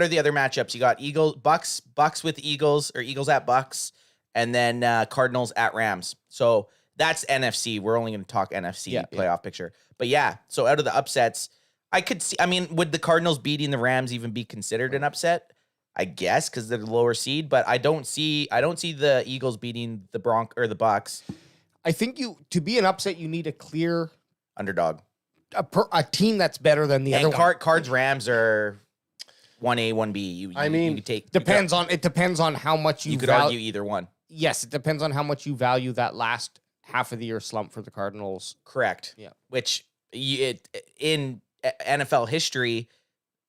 the other matchups? You got Bucks with Eagles, or Eagles at Bucks, and then Cardinals at Rams. So that's NFC. We're only going to talk NFC playoff picture. But yeah, so out of the upsets, I could see, I mean, would the Cardinals beating the Rams even be considered an upset? I guess because they're the lower seed, but I don't see the Eagles beating the Bucks. I think to be an upset, you need a clear underdog, a team that's better than the other one. Cards Rams are 1A, 1B. You Depends on how much you could argue either one. Yes, it depends on how much you value that last half of the year slump for the Cardinals. Correct. Yeah. Which in NFL history,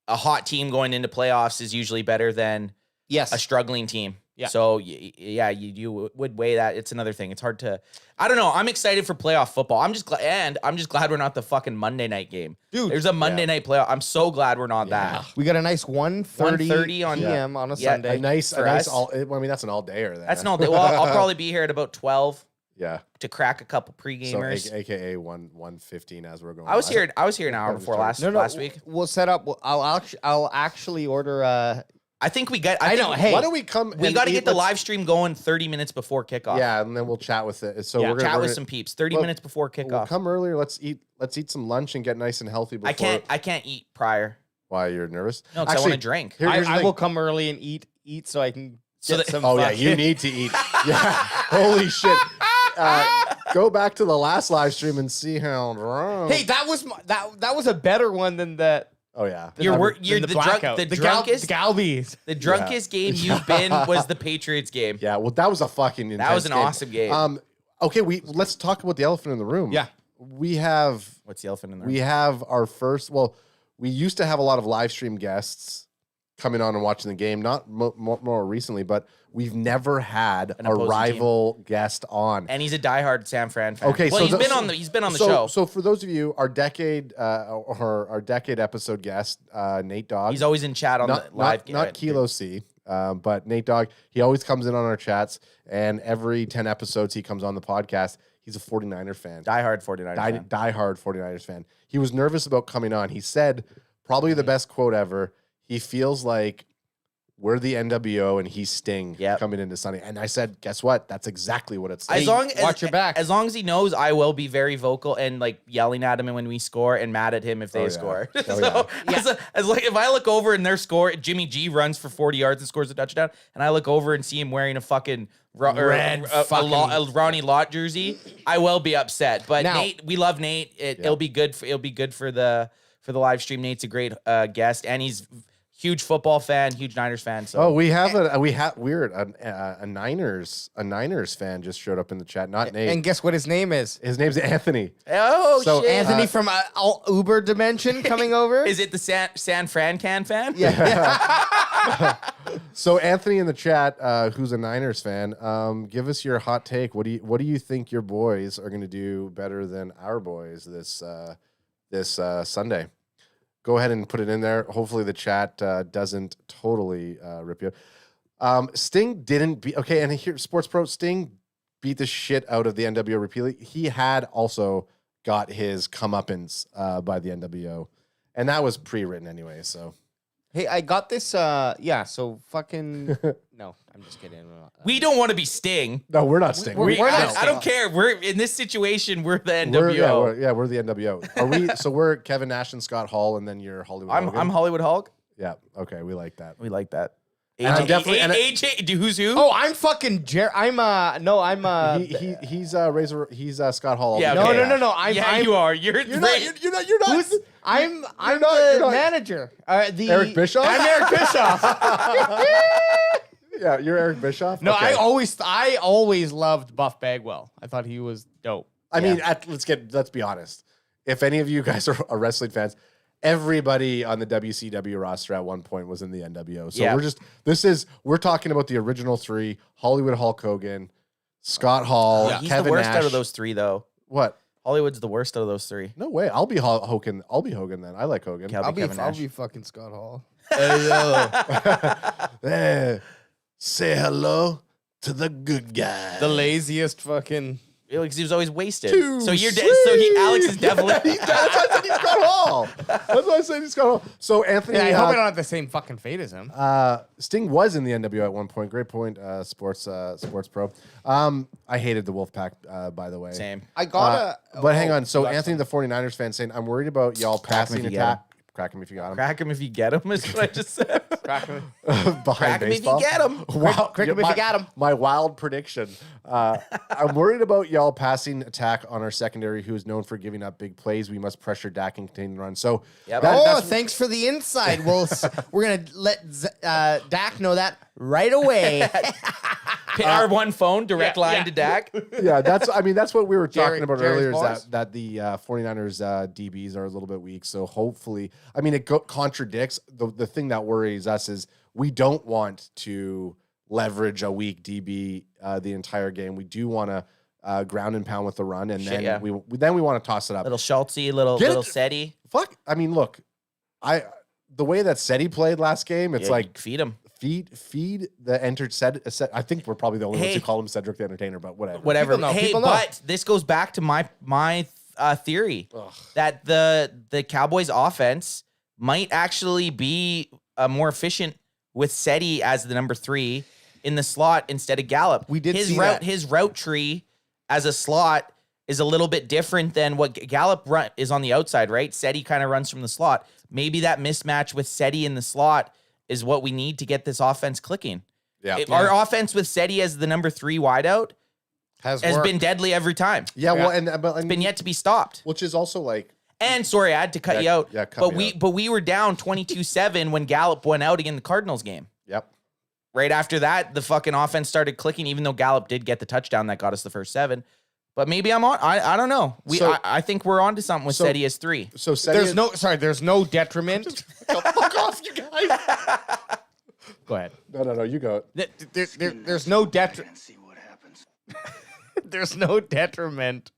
a hot team going into playoffs is usually better than a struggling team. Yeah. So yeah, you would weigh that. It's another thing. It's hard to. I don't know. I'm excited for playoff football. I'm just glad we're not the fucking Monday night game. Dude, there's a Monday night playoff. I'm so glad we're not that. We got a nice 1:30 on PM on a Sunday. A nice all. I mean, that's an all dayer. That's an all day. Well, I'll probably be here at about 12. Yeah. To crack a couple pre-gamers. So AKA 1:15 as we're going. I was here an hour before last week. We'll set up. I'll actually order I think we got. Hey, why don't we come? We got to get the live stream going 30 minutes before kickoff. Yeah, and then we'll chat with it. So we're gonna chat with some peeps. 30 minutes before kickoff. We'll come earlier. Let's eat some lunch and get nice and healthy. Before. I can't eat prior. Why, you're nervous? No, because I want to drink. I will come early and eat so I can get some. Oh yeah, you need to eat. Yeah, holy shit. Go back to the last live stream and see how drunk. Hey, that was a better one than that. Oh yeah, you're the drunkest Galbies. The drunkest game you've been was the Patriots game. Yeah, well, that was a fucking intense that was an awesome game. Okay, let's talk about the elephant in the room. Yeah, we have what's the elephant in the room? We have our first. Well, we used to have a lot of live stream guests coming on and watching the game. Not more recently, but we've never had a rival guest on. And he's a diehard San Fran fan. Okay, well, so he's been on the show. So for those of you, our decade episode guest, Nate Dogg. He's always in chat on the live game. Not Kilo C, but Nate Dogg. He always comes in on our chats, and every 10 episodes he comes on the podcast. He's a 49er fan. Diehard 49er fan. Diehard 49ers fan. He was nervous about coming on. He said, probably the best quote ever, he feels like we're the NWO and he's Sting coming into Sunday. And I said, guess what? That's exactly what it's like. Watch your back. As long as he knows, I will be very vocal and like yelling at him when we score and mad at him if they score. As like if I look over and their score, Jimmy G runs for 40 yards and scores a touchdown, and I look over and see him wearing a fucking a Ronnie Lott jersey, I will be upset. But now, Nate, we love Nate. It'll be good. It'll be good for the live stream. Nate's a great guest, and he's huge football fan, huge Niners fan. So a Niners fan just showed up in the chat. Not Nate. And guess what his name is? His name's Anthony. Oh, so shit. Anthony from Uber Dimension coming over. Is it the San Fran fan? Yeah. So Anthony in the chat, who's a Niners fan, give us your hot take. What do you think your boys are going to do better than our boys this Sunday? Go ahead and put it in there. Hopefully the chat doesn't totally rip you. Sting didn't beat. Okay, and here Sports Pro Sting beat the shit out of the NWO repeatedly. He had also got his comeuppance by the NWO, and that was pre-written anyway. So. Hey, I got this. So fucking. No, I'm just kidding. We don't want to be Sting. No, we're not Sting. We're not I Sting. don't care. We're in this situation. We're the NWO. We're the NWO. Are we? So we're Kevin Nash and Scott Hall, and then you're Hollywood. Hogan? I'm Hollywood Hulk. Yeah. Okay, we like that. We like that. And I'm definitely- and AJ, who's who? Oh, I'm fucking He's Razor. He's Scott Hall. Yeah, No, okay. no. I'm you are. You're You're not. Who's, I'm not- the you're not- manager. The Eric Bischoff? I'm Eric Bischoff. Yeah, you're Eric Bischoff. No, Okay. I always loved Buff Bagwell. I thought he was dope. I mean, let's be honest. If any of you guys are wrestling fans, everybody on the WCW roster at one point was in the NWO. So we're talking about the original three: Hollywood Hulk Hogan, Scott Hall, He's Kevin the worst Nash. out of those three, though. What? Hollywood's the worst out of those three. No way. I'll be Hogan. I'll be Hogan then. I like Hogan. I'll be Kevin Nash. fucking Scott Hall. Hey, say hello to the good guy. The laziest fucking. Because he was always wasted. Too So you're sweet. Alex is definitely. That's why I said he's Scott Hall. That's why I said he's Scott Hall. So Anthony, Yeah, I hope I don't have the same fucking fate as him. Sting was in the NWO at one point. Great point, Sports Pro. I hated the Wolfpack, by the way. Same. I got But hang on. So Anthony, the 49ers fan, saying, I'm worried about y'all passing if you get attack. Crack him if you got him. Crack him if you get him, is what I just said. Behind Crack him if you baseball. get him. Wow. Crick him if you got him. My wild prediction. I'm worried about y'all passing attack on our secondary, who is known for giving up big plays. We must pressure Dak and contain the run. So Yep. that's Thanks for the insight. We're gonna let Dak know that right away. Our one phone, direct line to Dak. yeah, that's what we were talking about Jerry's earlier, boys. is that the 49ers DBs are a little bit weak. So hopefully, it contradicts the thing that worries us is we don't want to leverage a weak DB the entire game. We do want to ground and pound with the run, and then we want to toss it up. Little Schultzy, little Seti. Fuck, look, the way that Seti played last game, it's like feed him. feed the entered set. I think we're probably the only ones who call him Cedric the Entertainer, but whatever. Whatever. People know, Hey, people know. but this goes back to my theory that the Cowboys offense might actually be more efficient with Seti as the number 3 in the slot instead of Gallup. We did his see route. that. His route tree as a slot is a little bit different than what Gallup is on the outside, right? Seti kind of runs from the slot. Maybe that mismatch with Seti in the slot is what we need to get this offense clicking. Yeah. Our offense with Seti as the number 3 wideout has been deadly every time. Yeah, well, It's been yet to be stopped. which is also like, And sorry, I had to cut you out. yeah, cut me out. But we were down 22-7 when Gallup went out in the Cardinals game. yep. Right after that, the fucking offense started clicking, even though Gallup did get the touchdown that got us the first 7. But maybe I'm on. I don't know. I think we're on to something with Seti as 3. So Seti There's no detriment. fuck off, you guys. Go ahead. No, you go. There's no detriment. See what happens. There's no detriment.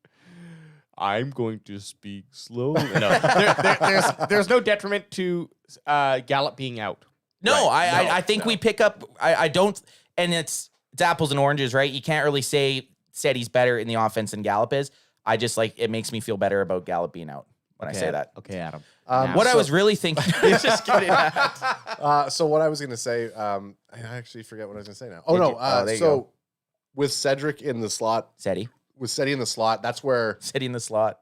I'm going to speak slowly. No, there's no detriment to Gallup being out. No, I think we pick up. I don't, and it's apples and oranges, right? You can't really say Seti's better in the offense than Gallup is. I just it makes me feel better about Gallup being out when I say that. Okay, Adam. What I was really thinking is just kidding. So what I was going to say, I actually forget what I was going to say now. Oh, Did no. you? Oh, there you So go. with Cedric in the slot, Seti in the slot, that's where, in the slot.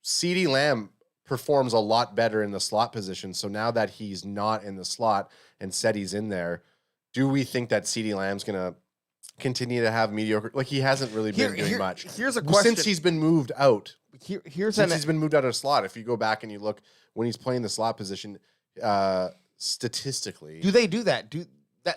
CeeDee Lamb performs a lot better in the slot position. So now that he's not in the slot and Seti's in there, do we think that CeeDee Lamb's going to continue to have mediocre? Like, he hasn't really been doing much. Here's a question. Since he's been moved out. Here's He's been moved out of slot. If you go back and you look when he's playing the slot position, statistically, do they do that?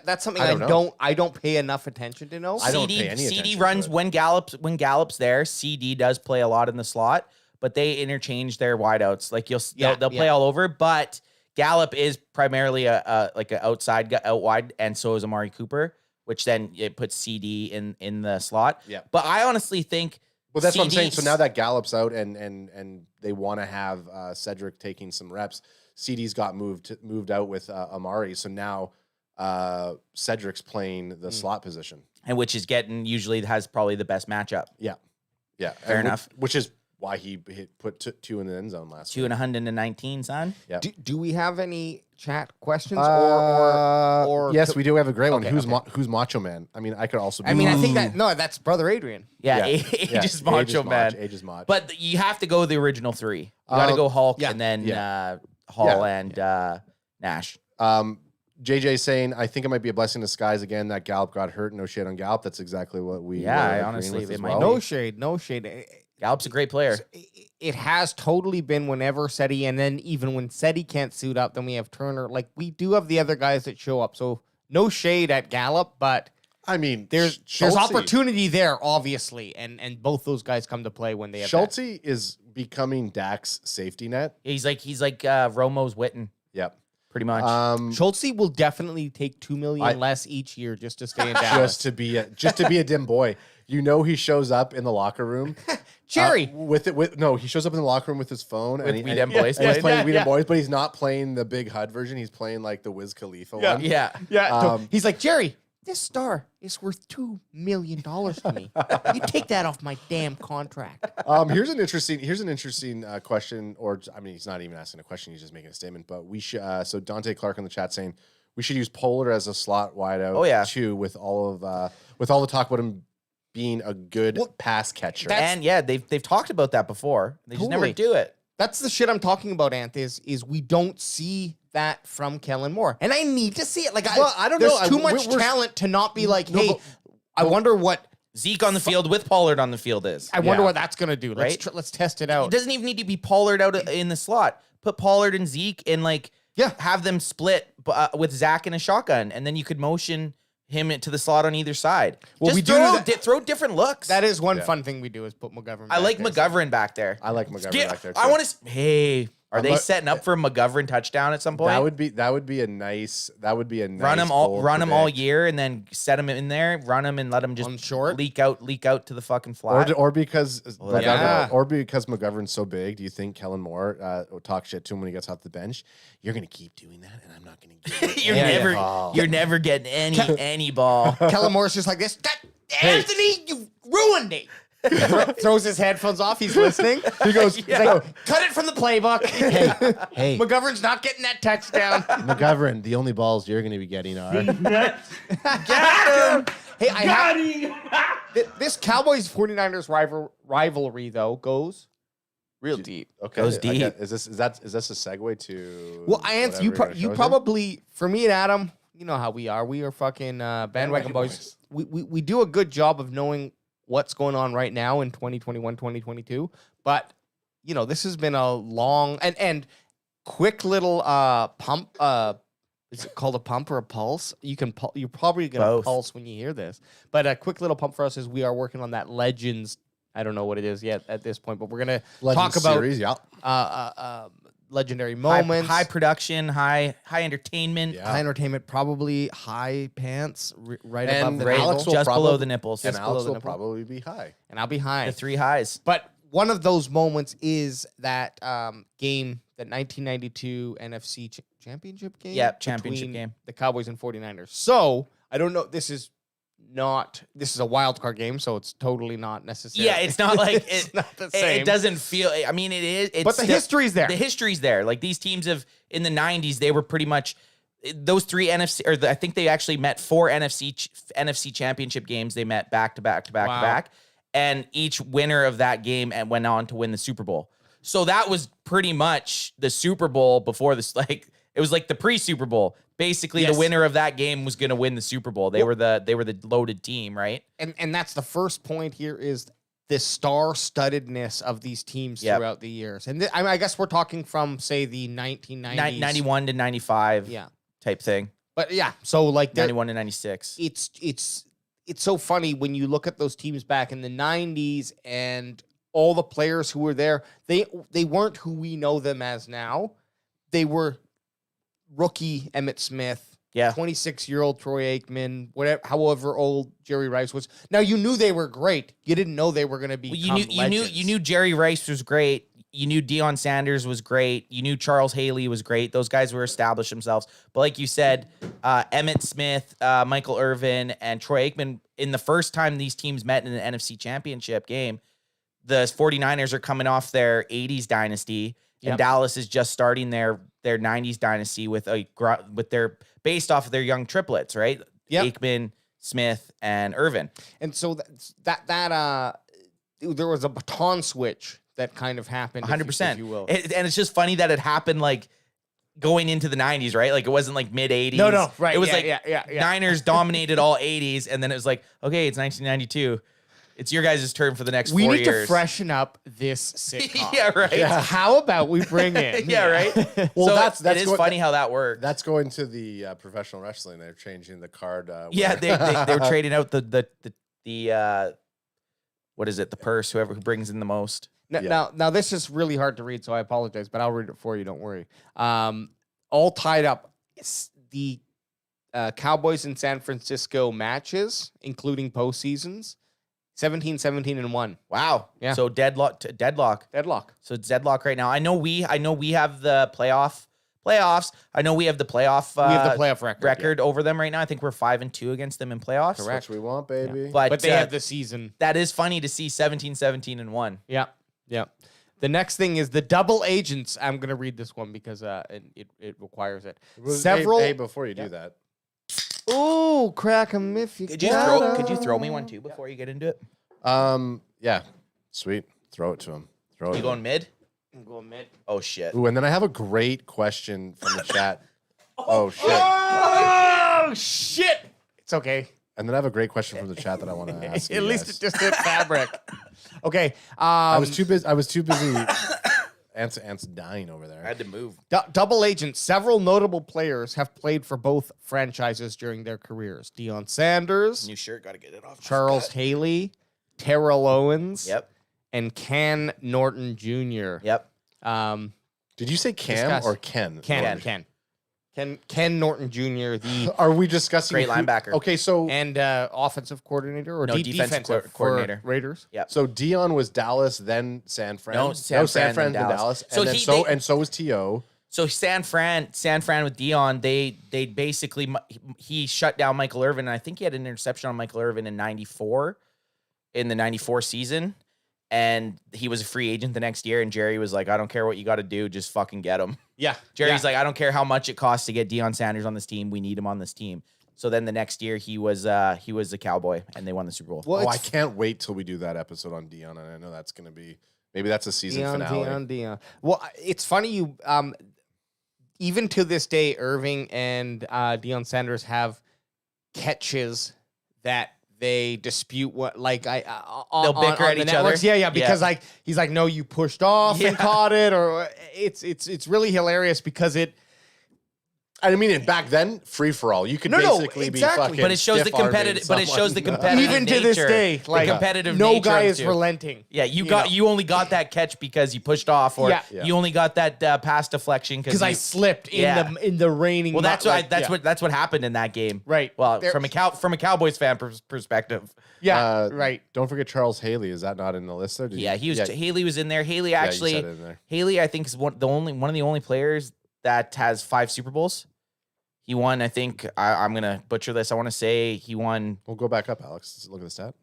That's something I don't know. I don't pay enough attention to know. I don't pay any attention CD to runs it. when Gallup's there. CD does play a lot in the slot, but they interchange their wideouts. Like they'll play all over. But Gallup is primarily a like an outside guy, out wide, and so is Amari Cooper, which then it puts CD in the slot. Yeah. But I honestly think. Well, that's what I'm saying. CD's So now that Gallup's out and they want to have Cedric taking some reps, CD's got moved out with Amari. So now Cedric's playing the slot position. and which is usually has probably the best matchup. Yeah. Fair enough. Which is why he put two in the end zone last 2 week. and 119, son. Yeah. Do we have any chat questions or yes, we do have a great one. Okay, Who's Macho Man? I mean, I could also be. I mean, I think that's Brother Adrian. Yeah, Yeah. Aegis Macho Man. Aegis Mach. But you have to go the original three. You got to go Hulk yeah, and then yeah. Hall and Nash. JJ saying, I think it might be a blessing in disguise again that Gallup got hurt. No shade on Gallup. That's exactly what we Yeah, were I agreeing honestly, with it as might well. No shade, no shade. Gallup's a great player. It has totally been whenever SETI, and then even when SETI can't suit up, then we have Turner. Like, we do have the other guys that show up. So no shade at Gallup, but I mean, there's Schulte- opportunity there, obviously, and both those guys come to play when they have that. Schulte is becoming Dak's safety net. He's like Romo's Witten, Yep. pretty much. Schultze will definitely take $2 million less each year just to stay in Dallas. just to be a dim boy. You know, he shows up in the locker room. Jerry. He shows up in the locker room with his phone With and We Dem Boys and he's playing. playing We Dem Boys, but he's not playing the big HUD version. He's playing like the Wiz Khalifa one. Yeah. He's like, Jerry, this star is worth $2 million to me. You take that off my damn contract. Here's an interesting question, or I mean, he's not even asking a question; he's just making a statement. But we should. So Dante Clark in the chat saying we should use Pollard as a slot wideout. Oh, yeah. too, with all the talk about him being a good pass catcher. And yeah, they've talked about that before. They just never Totally. do it. That's the shit I'm talking about, Ant, is we don't see that from Kellen Moore. And I need to see it. Like, I don't there's know. too much talent to not be like, No, hey, but- I wonder what Zeke on the field with Pollard on the field is. I wonder Yeah. what that's gonna do. Right? Let's test it It out. doesn't even need to be Pollard out in the slot. Put Pollard and Zeke and have them split with Zach in a shotgun, and then you could motion him into the slot on either side. Well, Just we do throw, that- throw different looks. That is one Yeah. fun thing we do is put McGovern. I like back there. McGovern back there. I like McGovern back there. Too. I want to. Hey, are they like- setting up for a McGovern touchdown at some point? That would be a nice. Run him all year, and then set him in there. Run him and let him just On short? leak out to the fucking flat. Or because yeah. McGovern's so big, do you think Kellen Moore will talk shit to him when he gets off the bench? You're gonna keep doing that, and I'm not gonna give you you're never getting any ball. Kellen Moore's just like this. Anthony, you ruined it. Throws his headphones off. He's listening. He goes, He's like, cut it from the playbook. hey, McGovern's not getting that touchdown. McGovern, the only balls you're gonna be getting are. Hey, this Cowboys 49ers rivalry though goes real deep. Okay, Goes deep. Is this a segue to? Well, Ants, you probably, for me and Adam, you know how we are. We are fucking bandwagon boys. We do a good job of knowing what's going on right now in 2021, 2022. But, you know, this has been a long and quick little pump. Is it called a pump or a pulse? You're probably going to Both. pulse when you hear this. But a quick little pump for us is we are working on that Legends. I don't know what it is yet at this point, but we're going to talk about series, yeah. legendary moments. High production, high entertainment. Yeah. High entertainment, probably high pants, right And above the Alex navel. will Just below probably- the nipples. And Just Alex below the will nipple. probably be high. And I'll be high. The 3 highs. But one of those moments is that game, that 1992 NFC championship game. Yeah, championship between game. The Cowboys and 49ers. So, I don't know. This is a wild card game, so it's totally not necessary. Yeah, it's not like it's not the It same. doesn't feel. I mean, it is. It's But the still- history's there. The history's there. Like these teams have in the '90s, they were pretty much those 3 NFC. I think they actually met 4 NFC championship games. They met back to back to back Wow. to back, and each winner of that game and went on to win the Super Bowl. So that was pretty much the Super Bowl before this. Like it was like the pre-Super Bowl. Basically, Yes. the winner of that game was going to win the Super Bowl. They were the loaded team, right? And that's the first point here is the star-studdedness of these teams Yep. throughout the years. And I guess we're talking from, say, the 1990s. 91 to 95 Yeah. type thing. But yeah, so like 91 to 96. it's so funny when you look at those teams back in the 90s and all the players who were there, they weren't who we know them as now. They were rookie Emmitt Smith, Yeah. 26-year-old Troy Aikman, whatever, however old Jerry Rice was. Now you knew they were great. You didn't know they were going to be. Well, you knew Jerry Rice was great. You knew Deion Sanders was great. You knew Charles Haley was great. Those guys were established themselves. But like you said, Emmitt Smith, Michael Irvin, and Troy Aikman, in the first time these teams met in an NFC Championship game, the 49ers are coming off their 80s dynasty, and Dallas is just starting their 90s dynasty with their based off of their young triplets, right? Yep. Aikman, Smith, and Irvin. And so that there was a baton switch that kind of happened, 100%. if you will. And it's just funny that it happened like going into the 90s, right? Like it wasn't like mid 80s. No, right. It was Yeah. Niners dominated all 80s, and then it was like, okay, it's 1992. It's your guys' turn for the next 4 We years. need to freshen up this sitcom. Yeah, right. Yeah. How about we bring in? Yeah, right. Well, So that's it is funny how that works. That's going to the professional wrestling. They're changing the card. Yeah, they were trading out the what is it? The purse, whoever who brings in the most. Now this is really hard to read, so I apologize, but I'll read it for you. Don't worry. All tied up. The Cowboys in San Francisco matches, including postseasons, 17-17-1. Wow. Yeah. So deadlock. Deadlock. So it's deadlock right now. I know we have the playoffs. I know we have the playoff. We have the playoff record. over them right now. I think we're 5-2 against them in playoffs. Correct. That's what we want, baby. But they have the season. That is funny to see 17-17-1. Yeah. The next thing is the double agents. I'm going to read this one because it requires it. Hey, before you do that, Ooh, crack 'em if you Could you throw me one too before you get into it? yeah, sweet. Throw it to him. Throw it. You going mid? I'm going mid. Oh shit. Ooh, and then I have a great question from the chat. Oh shit! Oh shit! It's okay. And then I have a great question from the chat that I want to ask. At least it just hit fabric. Okay. I was too busy. Ant's dying over there. I had to move. Double agents. Several notable players have played for both franchises during their careers. Deion Sanders, New shirt, gotta get it off. Charles Haley, Terrell Owens, Yep. and Ken Norton Jr. Yep. Did you say Cam Discuss. or Ken? Ken Norton Jr. The Are we discussing Great linebacker. Okay, so and offensive coordinator or No, defensive defensive coordinator. for Raiders. Yep. so Dion was Dallas, then San Fran. No, San Fran, then then Dallas. So And then so was T.O. So San Fran with Deion, they basically he shut down Michael Irvin, and I think he had an interception on Michael Irvin in '94, in the '94 season, and he was a free agent the next year. And Jerry was like, "I don't care what you got to do, just fucking get him." Yeah. Jerry's like, "I don't care how much it costs to get Deion Sanders on this team. We need him on this team." So then the next year he was a Cowboy, and they won the Super Bowl. Well, I can't wait till we do that episode on Dion, and I know that's going to be maybe that's a season finale. Deion. Well, it's funny you even to this day, Irving and Deion Sanders have catches that they dispute. What like They'll bicker on at the each networks. other? Yeah, because like he's like, no, you pushed off and caught it, or it's really hilarious because it. I mean, back then, free for all. You could basically be fucking. But it shows the competitive. But it shows the competitive. Even to this nature, day, like the competitive. no nature guy of is the two. relenting. Yeah, you only got that catch because you pushed off, or Yeah. you only got that pass deflection Because I slipped in the raining. Well, that's what happened in that game. Right. Well, There- from a Cowboys fan perspective. Yeah. Right. Don't forget Charles Haley. Is that not in the list there? Yeah, he was. Haley was in there. Haley you actually. said it in there. Haley, I think, is one of the only players that has 5 Super Bowls. He won. I think I'm gonna butcher this. I want to say he won. We'll go back up, Alex. Let's look at the stat.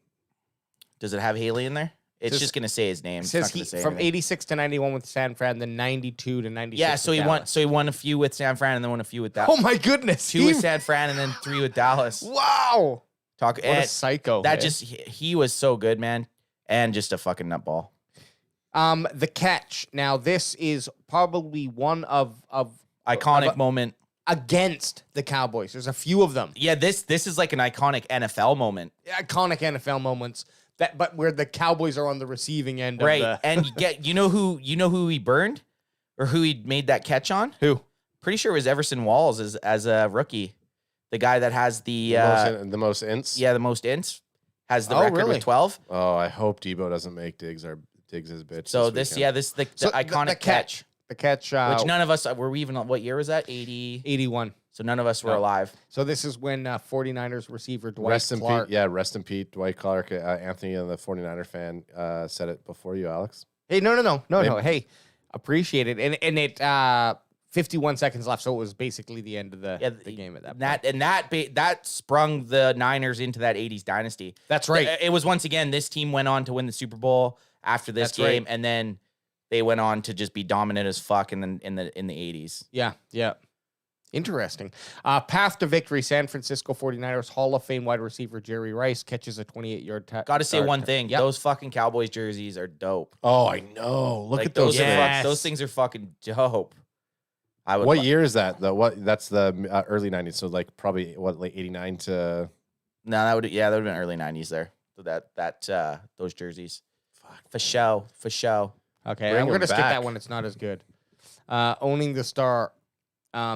Does it have Haley in there? It's Says- just gonna say his name. It It's says not gonna say from anything. 86 to 91 with San Fran, then 92 to 96. Yeah, so with he won. Dallas. So he won a few with San Fran, and then won a few with Dallas. Oh my goodness! 2 with San Fran, and then 3 with Dallas. Wow! Talk. What a psycho! That man. just he was so good, man, and just a fucking nutball. The catch. Now this is probably one of Iconic moment. against the Cowboys. There's a few of them. Yeah, this is like an iconic NFL moment, Iconic NFL moments but where the Cowboys are on the receiving end. right? Of the, And you know who he burned, or who he made that catch on? who? Pretty sure it was Everson Walls as a rookie, the guy that has the most ints. the most ints, has the Oh, record really? with 12. Oh, I hope Debo doesn't make Diggs his bitch. So this the weekend. So iconic the catch. the catch. Which none of us were we even. What year was that? 81. So none of us were No. alive. So this is when 49ers receiver Dwight Rest in Clark. peace. Yeah, rest in peace, Dwight Clark. Anthony, the 49er fan, said it before you, Alex. Hey, no. Maybe- Hey, appreciate it. And it 51 seconds left, so it was basically the end of the game at that point. That sprung the Niners into that 80s dynasty. That's right. It was once again, this team went on to win the Super Bowl after this That's game, right. and then they went on to just be dominant as fuck in the 80s. Yeah. Interesting. Path to victory, San Francisco 49ers Hall of Fame wide receiver Jerry Rice catches a 28-yard Got to say one thing: Yep. those fucking Cowboys jerseys are dope. Oh, I know. Look Like, at those. Are Yes. those things are fucking dope. I would. What year is that? That's the early 90s. So like probably like 89 to. No, that would have been early 90s there. So those jerseys. Fuck. For show. Okay, Bring I'm him gonna skip back. that one. It's not as good. Owning the star.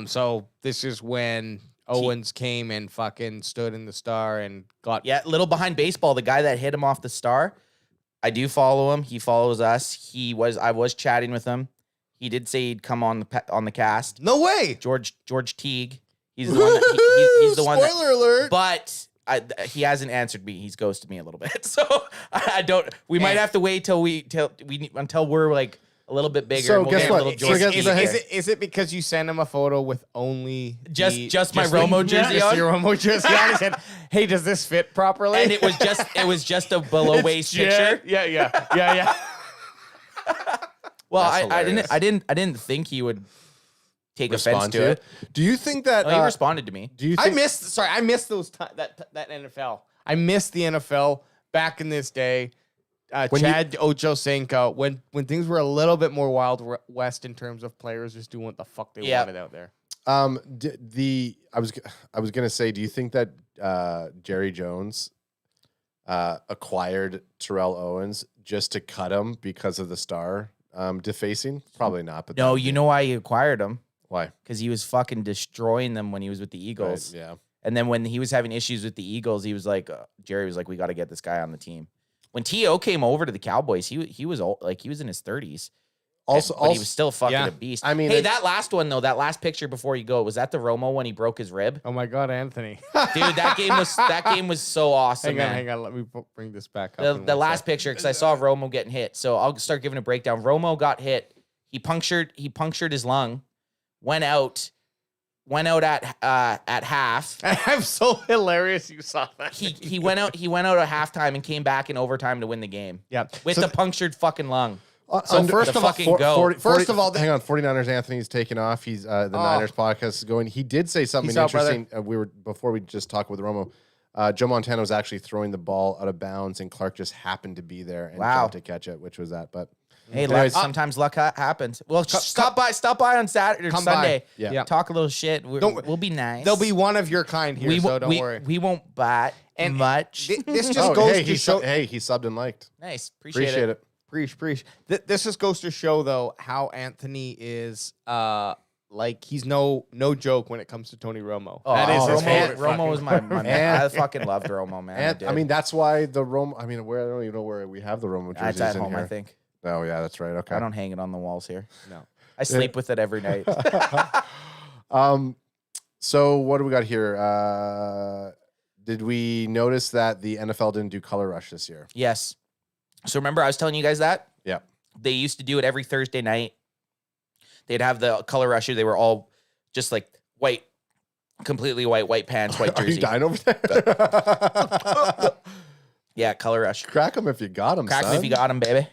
So this is when Owens came and fucking stood in the star and got. Yeah, little behind baseball. The guy that hit him off the star. I do follow him. He follows us. I was chatting with him. He did say he'd come on the cast. No way. George Teague. He's the one. He's the one. Spoiler alert. But he hasn't answered me. He's ghosted me a little bit. So I don't. We might have to wait until we're like a little bit bigger. So and we'll guess get a what? little So George guess Teague what? there. Is it because you sent him a photo with only Just my Romo jersey on? Your Romo jersey on. He said, "Hey, does this fit properly?" And it was just a below waist picture. Yeah. Well, That's I hilarious. didn't think he would take Respond offense to it. Do you think that? Oh, he responded to me. Do you? I Think, missed those that NFL. I missed the NFL back in this day. When you- Chad Ochocinco, when things were a little bit more wild west in terms of players just doing what the fuck they Yeah. wanted out there. I was gonna say, do you think that Jerry Jones acquired Terrell Owens just to cut him because of the star defacing? Probably not. But No, you know why he acquired him? why? Because he was fucking destroying them when he was with the Eagles. Right, yeah. And then when he was having issues with the Eagles, he was like, Jerry was like, we got to get this guy on the team. When T.O. came over to the Cowboys, he was old, like he was in his 30s. Also, but he was still fucking Yeah. a beast. I mean, hey, it- that last one though, that last picture before you go, was that the Romo when he broke his rib? Oh my God, Anthony! Dude, that game was so awesome. hang on. Let me bring this back up. The in the one last sec. picture, because I saw Romo getting hit. So I'll start giving a breakdown. Romo got hit. He punctured his lung. Went out at half. I'm so hilarious. You saw that. He went out at halftime and came back in overtime to win the game Yeah. with So the punctured fucking lung. So first the of all, fucking goat. First of all, hang on. 49ers Anthony's taken off. He's the Niners podcast is going. He did say something Peace out, brother. interesting. We were before we just talked with Romo. Joe Montana was actually throwing the ball out of bounds, and Clark just happened to be there and Wow. jumped to catch it, which was that. But Hey, anyways, sometimes luck happens. Well, stop by on Saturday or Come by. Sunday. Yeah. Talk a little shit. Don't- We'll be nice. there'll be one of your kind here, so don't worry. We won't bat And- much. This just oh, goes hey, to he show. he subbed and liked. Nice. Appreciate it. Preach. This just goes to show, though, how Anthony is like he's no joke when it comes to Tony Romo. Oh, That is his favorite. Romo was my man. And- I fucking loved Romo, man. And did. I mean, that's why the Romo. I mean, I don't even know where we have the Romo jerseys it's at in home, here. I think. Oh yeah, that's right. Okay. I don't hang it on the walls here. No. I sleep with it every night. So what do we got here? Did we notice that the NFL didn't do Color Rush this year? Yes. So remember, I was telling you guys that Yeah. they used to do it every Thursday night. They'd have the color rusher. They were all just like white, completely white pants, white Are you jersey. dying over there? Yeah, color rush. Crack them if you got them. Crack son. me if you got them, baby.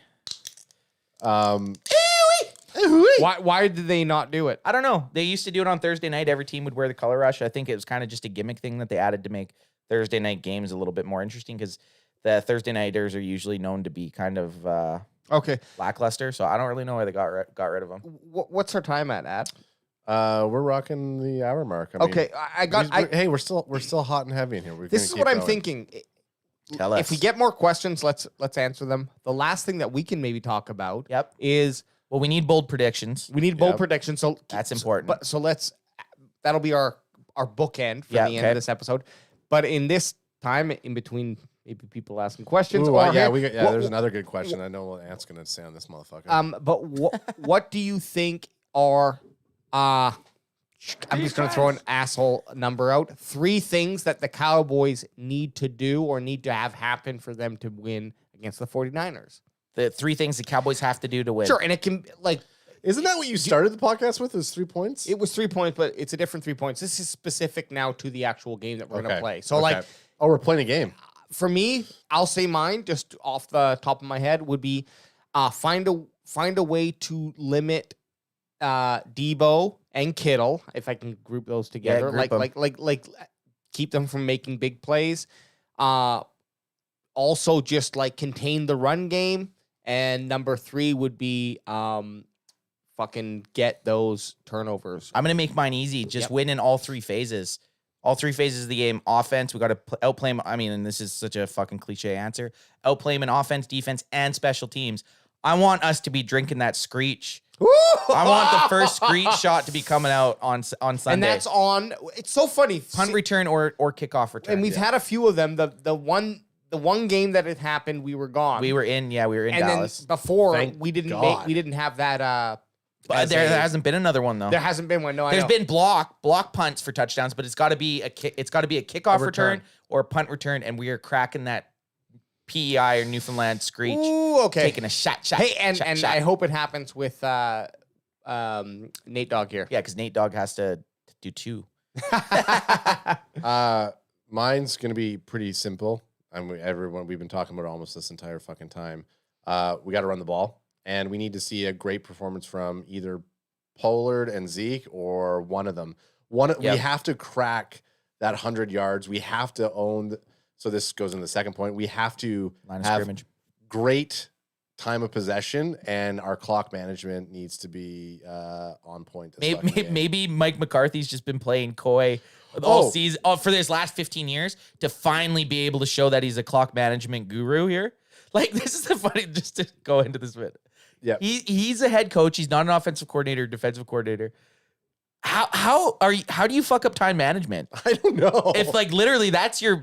Why did they not do it? I don't know. They used to do it on Thursday night. Every team would wear the color rush. I think it was kind of just a gimmick thing that they added to make Thursday night games a little bit more interesting because the Thursday nighters are usually known to be kind of Okay. lackluster. So I don't really know why they got rid of them. What's our time at? We're rocking the hour mark. I mean, Okay, hey, we're still hot and heavy in here. This is what I'm thinking. Tell If we us. get more questions, let's answer them. The last thing that we can maybe talk about Yep. is Well, we need bold predictions. we need bold Yep. predictions. So That's important. But that'll be our bookend for Yeah, the end okay. of this episode. But in this time in between maybe people asking questions. Ooh, or yeah, hey, there's another good question. I know what Ant's going to say on this motherfucker. But what do you think are I'm just going to throw an asshole number out. 3 things that the Cowboys need to do or need to have happen for them to win against the 49ers. The 3 things the Cowboys have to do to win. Sure, and it can Isn't that what you started the podcast with? Was 3 points? it was 3 points, but it's a different 3 points. This is specific now to the actual game that we're going to play. So like oh, we're playing a game. for me, I'll say mine just off the top of my head would be find a way to limit Debo and Kittle, if I can group those together. group 'em. Like keep them from making big plays. Also just like contain the run game. And number 3 would be fucking get those turnovers. I'm going to make mine easy. Just win in all 3 phases. All 3 phases of the game. Offense, we got to outplay them. I mean, and this is such a fucking cliche answer. Outplay them in offense, defense, and special teams. I want us to be drinking that screech. I want the first screech shot to be coming out on Sunday. And that's on. It's so funny. punt return or kickoff return. And we've had a few of them. The one game that it happened, we were gone. we were in and Dallas. then before Thank we didn't God. we didn't have that. But there hasn't been another one though. There hasn't been one. No, There's I know. been block punts for touchdowns, but it's got to be a kickoff return or a punt return, and we are cracking that PEI or Newfoundland screech, Ooh, okay. taking a shot. Hey, and shot. I hope it happens with Nate Dogg here. Yeah, because Nate Dogg has to do 2. Mine's going to be pretty simple. Everyone, we've been talking about it almost this entire fucking time. We got to run the ball, and we need to see a great performance from either Pollard and Zeke or one of them. We have to crack that 100 yards. We have to own. So this goes in the second point. We have to Line of have scrimmage. great time of possession, and our clock management needs to be on point. This fucking game. Maybe Mike McCarthy's just been playing coy all season for this last 15 years to finally be able to show that he's a clock management guru here. Like, this is the funny, just to go into this bit. Yeah. He's a head coach. He's not an offensive coordinator, defensive coordinator. How do you fuck up time management? I don't know. If like literally that's your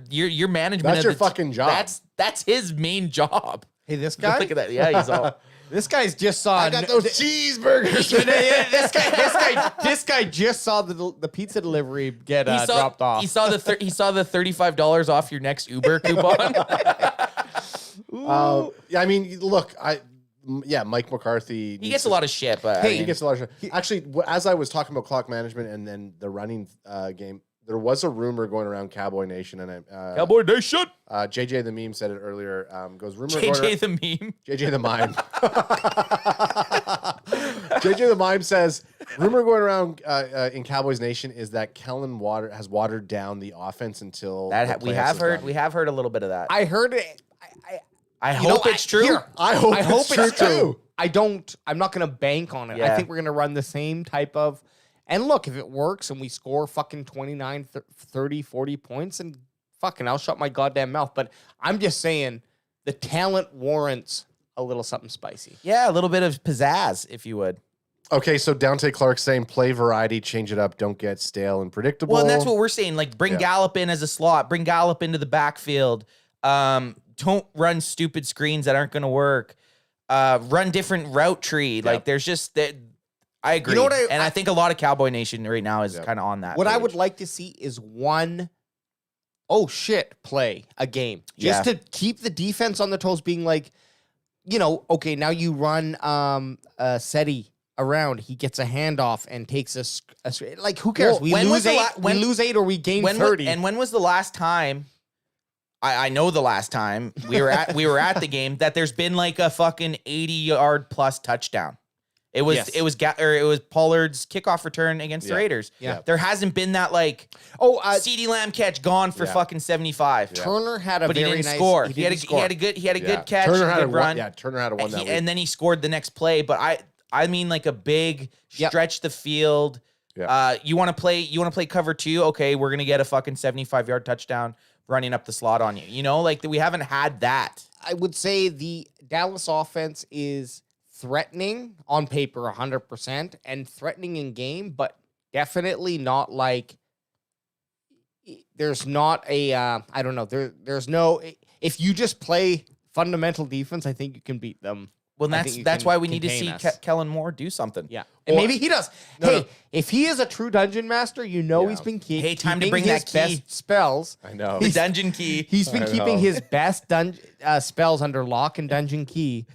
management. That's your fucking job. That's his main job. Hey, this guy. Look at that. Yeah, he's all. This guy's just saw. I got those cheeseburgers. This guy just saw the pizza delivery get He saw, dropped off. He saw the $35 off your next Uber coupon. Yeah, I mean, look, Mike McCarthy. He gets a lot of shit, but He gets a lot of shit. Actually, as I was talking about clock management and then the running game, there was a rumor going around Cowboy Nation, and Cowboy Nation. JJ the meme said it earlier. Goes rumor JJ the meme. JJ the mime. JJ the mime says rumor going around in Cowboys Nation is that Kellen has watered down the offense until That we have heard a little bit of that. I heard it. I hope it's true. I hope it's true too. I'm not going to bank on it. Yeah. I think we're going to run the same type of. And look, if it works and we score fucking 29, 30, 40 points, and fucking I'll shut my goddamn mouth. But I'm just saying the talent warrants a little something spicy. Yeah, a little bit of pizzazz, if you would. Okay, so Dante Clark saying play variety, change it up, don't get stale and predictable. Well, and that's what we're saying. Like, bring Gallup in as a slot. Bring Gallup into the backfield. Don't run stupid screens that aren't going to work. Run different route tree. Like, there's just that. I agree. You know what I think a lot of Cowboy Nation right now is kind of on that. What I page. would like to see is one play a game. Just to keep the defense on their toes, being like, okay, now you run Seti around. He gets a handoff and takes a like, who cares? Well, we lose 8 we lose 8 or we gain 30. And when was the last time? I know the last time we were at the game that there's been like a fucking 80-yard plus touchdown. It was Pollard's kickoff return against the Raiders. Yeah. There hasn't been that like CeeDee Lamb catch gone for fucking 75. Turner had a But very he didn't nice score. He He had a good catch, Turner a had good a run. Turner had a one that week. And then he scored the next play. But I mean like a big stretch the field. Yeah. You want to play cover 2? Okay, we're gonna get a fucking 75-yard touchdown running up the slot on you. Like we haven't had that. I would say the Dallas offense is threatening on paper 100% and threatening in game, but definitely not like there's not a I don't know, there's no if you just play fundamental defense, I think you can beat them. Well, I think you that's can why we need to contain see us. Kellen Moore do something. Yeah, and maybe he does. No. If he is a true dungeon master, he's been Hey, time to keeping bring his that key. best spells. I know. The dungeon key. He's been I keeping know. his best spells under lock and dungeon key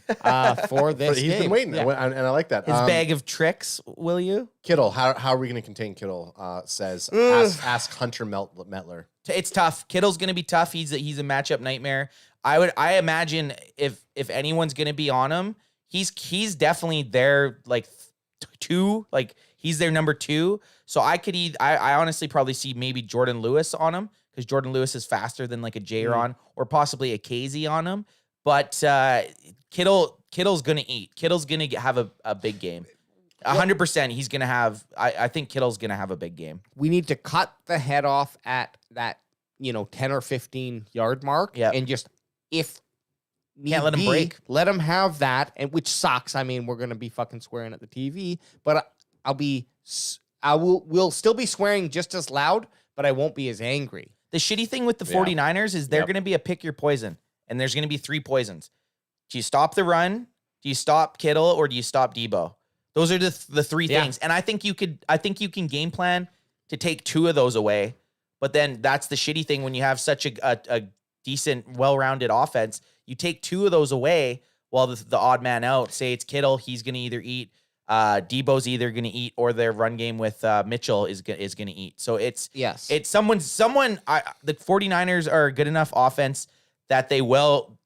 for this He's game. been waiting, Yeah. and I like that. His bag of tricks, will you? Kittle, how are we going to contain Kittle? Says ask Hunter Metler. It's tough. Kittle's going to be tough. He's a matchup nightmare. I imagine if anyone's going to be on him, he's definitely their like two, like he's their number 2. So I honestly probably see maybe Jordan Lewis on him because Jordan Lewis is faster than like a J-Ron or possibly a KZ on him. But Kittle's going to eat. Kittle's going to have a big game. 100% he's going to have I think Kittle's going to have a big game. We need to cut the head off at that 10 or 15 yard mark. Yep. And just if Can't let him break. Let him have that, and which sucks. I mean, we're gonna be fucking swearing at the TV, but we'll still be swearing just as loud, but I won't be as angry. The shitty thing with the 49ers is they're going to be a pick your poison, and there's going to be 3 poisons. Do you stop the run? Do you stop Kittle, or do you stop Debo? Those are the 3 things. And I think you can game plan to take 2 of those away. But then that's the shitty thing when you have such a decent, well-rounded offense. You take 2 of those away while the odd man out. Say it's Kittle, he's going to either eat. Debo's either going to eat, or their run game with Mitchell is going to eat. So it's someone. The 49ers are a good enough offense that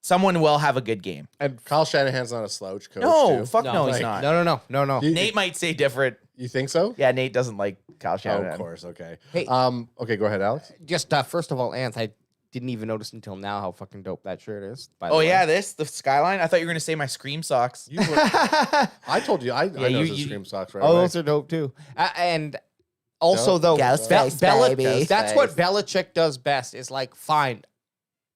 someone will have a good game. And Kyle Shanahan's not a slouch coach. No, too. fuck no, he's not. No. Nate might say different. You think so? Yeah, Nate doesn't like Kyle Oh, Shanahan. of course. Okay. Hey. Okay, go ahead, Alex. Just first of all, Ants, I didn't even notice until now how fucking dope that shirt is. By the Oh way. yeah, the skyline. I thought you were gonna say my Scream socks. I told you. I know the Scream socks right Oh, away. those are dope too. And also, though, Ghostface, baby. that's what Belichick does best. Is like, fine,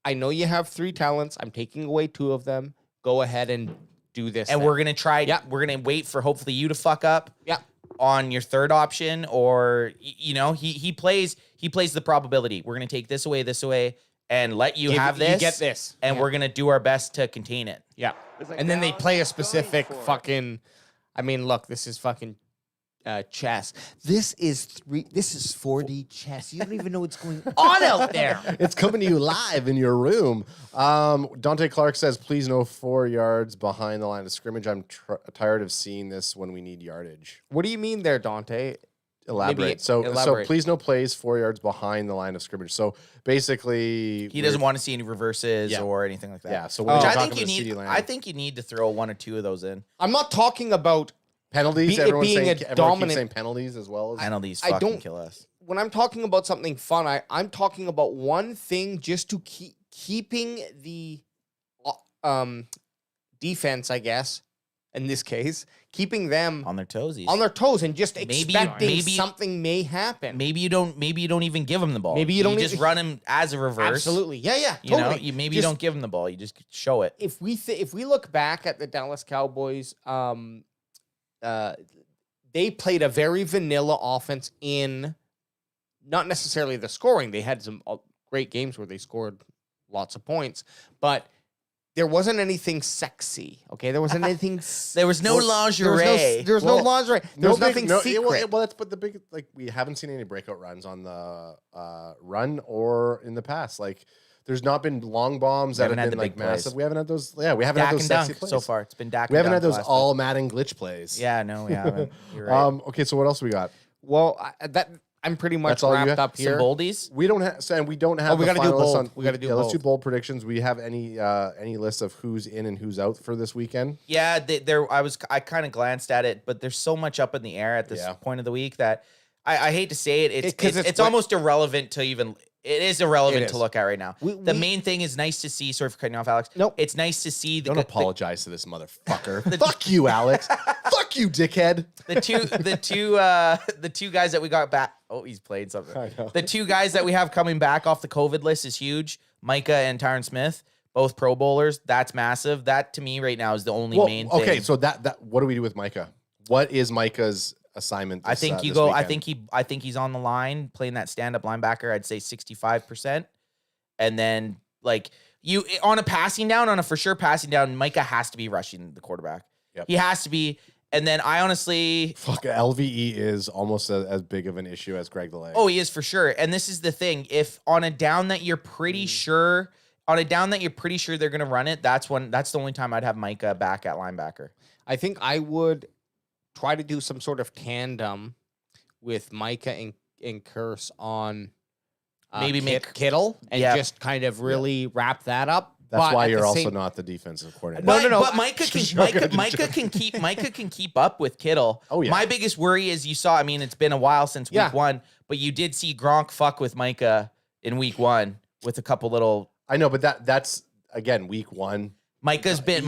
I know you have 3 talents. I'm taking away 2 of them. Go ahead and do this. And then. we're gonna try. Yeah. We're gonna wait for hopefully you to fuck up. Yeah. On your third option, or he plays the probability. We're gonna take this away, and let you have this. You get this, and we're gonna do our best to contain it. Yeah. And then they play a specific fucking. I mean, look, this is fucking chess. This is 4D chess. You don't even know what's going on out there. It's coming to you live in your room. Dante Clark says, please no 4 yards behind the line of scrimmage. I'm tired of seeing this when we need yardage. What do you mean there, Dante? Elaborate. So please no plays 4 yards behind the line of scrimmage. So basically, He doesn't want to see any reverses or anything like that. Yeah. So Which when I you're think talking you to need. CeeDee Lamb, I think you need to throw 1 or 2 of those in. I'm not talking about penalties. it Everyone's being saying a everyone dominant- keeps saying penalties as well as Penalties I fucking don't- kill us. when I'm talking about something fun. I'm talking about one thing just to keeping the defense, I guess, in this case, keeping them On their toesies. on their toes and just Maybe- expecting maybe- something may happen. Maybe you don't even give him the ball. Maybe you don't just even- run him as a reverse. Absolutely. Yeah, You totally. know, maybe you Just- don't give him the ball. You just show it. If we look back at the Dallas Cowboys, they played a very vanilla offense in not necessarily the scoring. They had some great games where they scored lots of points, but there wasn't anything sexy. Okay, there wasn't anything. There was no lingerie. There was no lingerie. There was nothing secret. Well, that's but the big we haven't seen any breakout runs on the run or in the past. Like there's not been long bombs that haven't have had been the like big plays. massive. We haven't had those. Yeah, we haven't Dak had those and sexy dunk plays so far. It's been Dak. We haven't and had dunk those last all week. Madden glitch plays. Yeah, no, we haven't. You're right. Okay, so what else we got? Well, I'm pretty much That's all you wrapped have? up Some here. boldies. We don't have. And we don't have. Oh, we the gotta do finalists bold. on- We gotta do Let's do bold. bold predictions. We have any list of who's in and who's out for this weekend? Yeah, I kind of glanced at it, but there's so much up in the air at this point of the week that I hate to say it. It's almost irrelevant to even. It is irrelevant to look at right now. The main thing is nice to see. Sorry for cutting you off, Alex. Nope. It's nice to see Don't apologize to this motherfucker. Fuck you, Alex. Fuck you, dickhead. the two guys that we got back. Oh, he's played something. I know. The 2 guys that we have coming back off the COVID list is huge. Micah and Tyron Smith, both Pro Bowlers. That's massive. That to me right now is the only main thing. Okay, so that what do we do with Micah? What is Micah's assignment? I think you this go. weekend? I think he's on the line playing that stand-up linebacker. I'd say 65%, and then Like you on a passing down, on a for sure passing down, Micah has to be rushing the quarterback. Yep. He has to be. And then I honestly, Fuck, LVE is almost as big of an issue as Greg the Leg. oh, he is for sure. And this is the thing: if on a down that you're pretty sure, they're gonna run it, that's the only time I'd have Micah back at linebacker. I think I would try to do some sort of tandem with Micah and Curse on Maybe make Kittle and Yeah. just kind of really wrap that up. That's But why at you're the also same- not the defensive coordinator. No. But Micah can keep up with Kittle. Oh, yeah. My biggest worry is you saw. I mean, it's been a while since Yeah. week 1, but you did see Gronk fuck with Micah in week 1 with a couple little. I know, but that's again week 1. Micah has been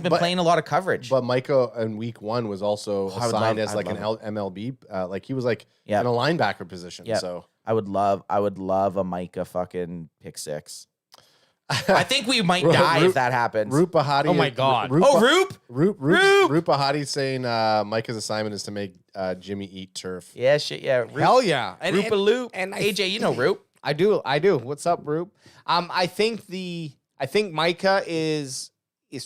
but- playing a lot of coverage. But Micah in week 1 was also I would assigned love- as like I'd an love MLB, like he was like Yeah. in a linebacker position. Yeah. So I would love a Micah fucking pick 6. I think we might die if that happens. Roop Bahati. Oh my God. Roop Roop. Bahati saying Micah's assignment is to make Jimmy eat turf. Yeah, shit, yeah. Roop, Hell yeah. Roop a loop. and I- AJ, you know Roop. I do. What's up, Rube? I think Micah is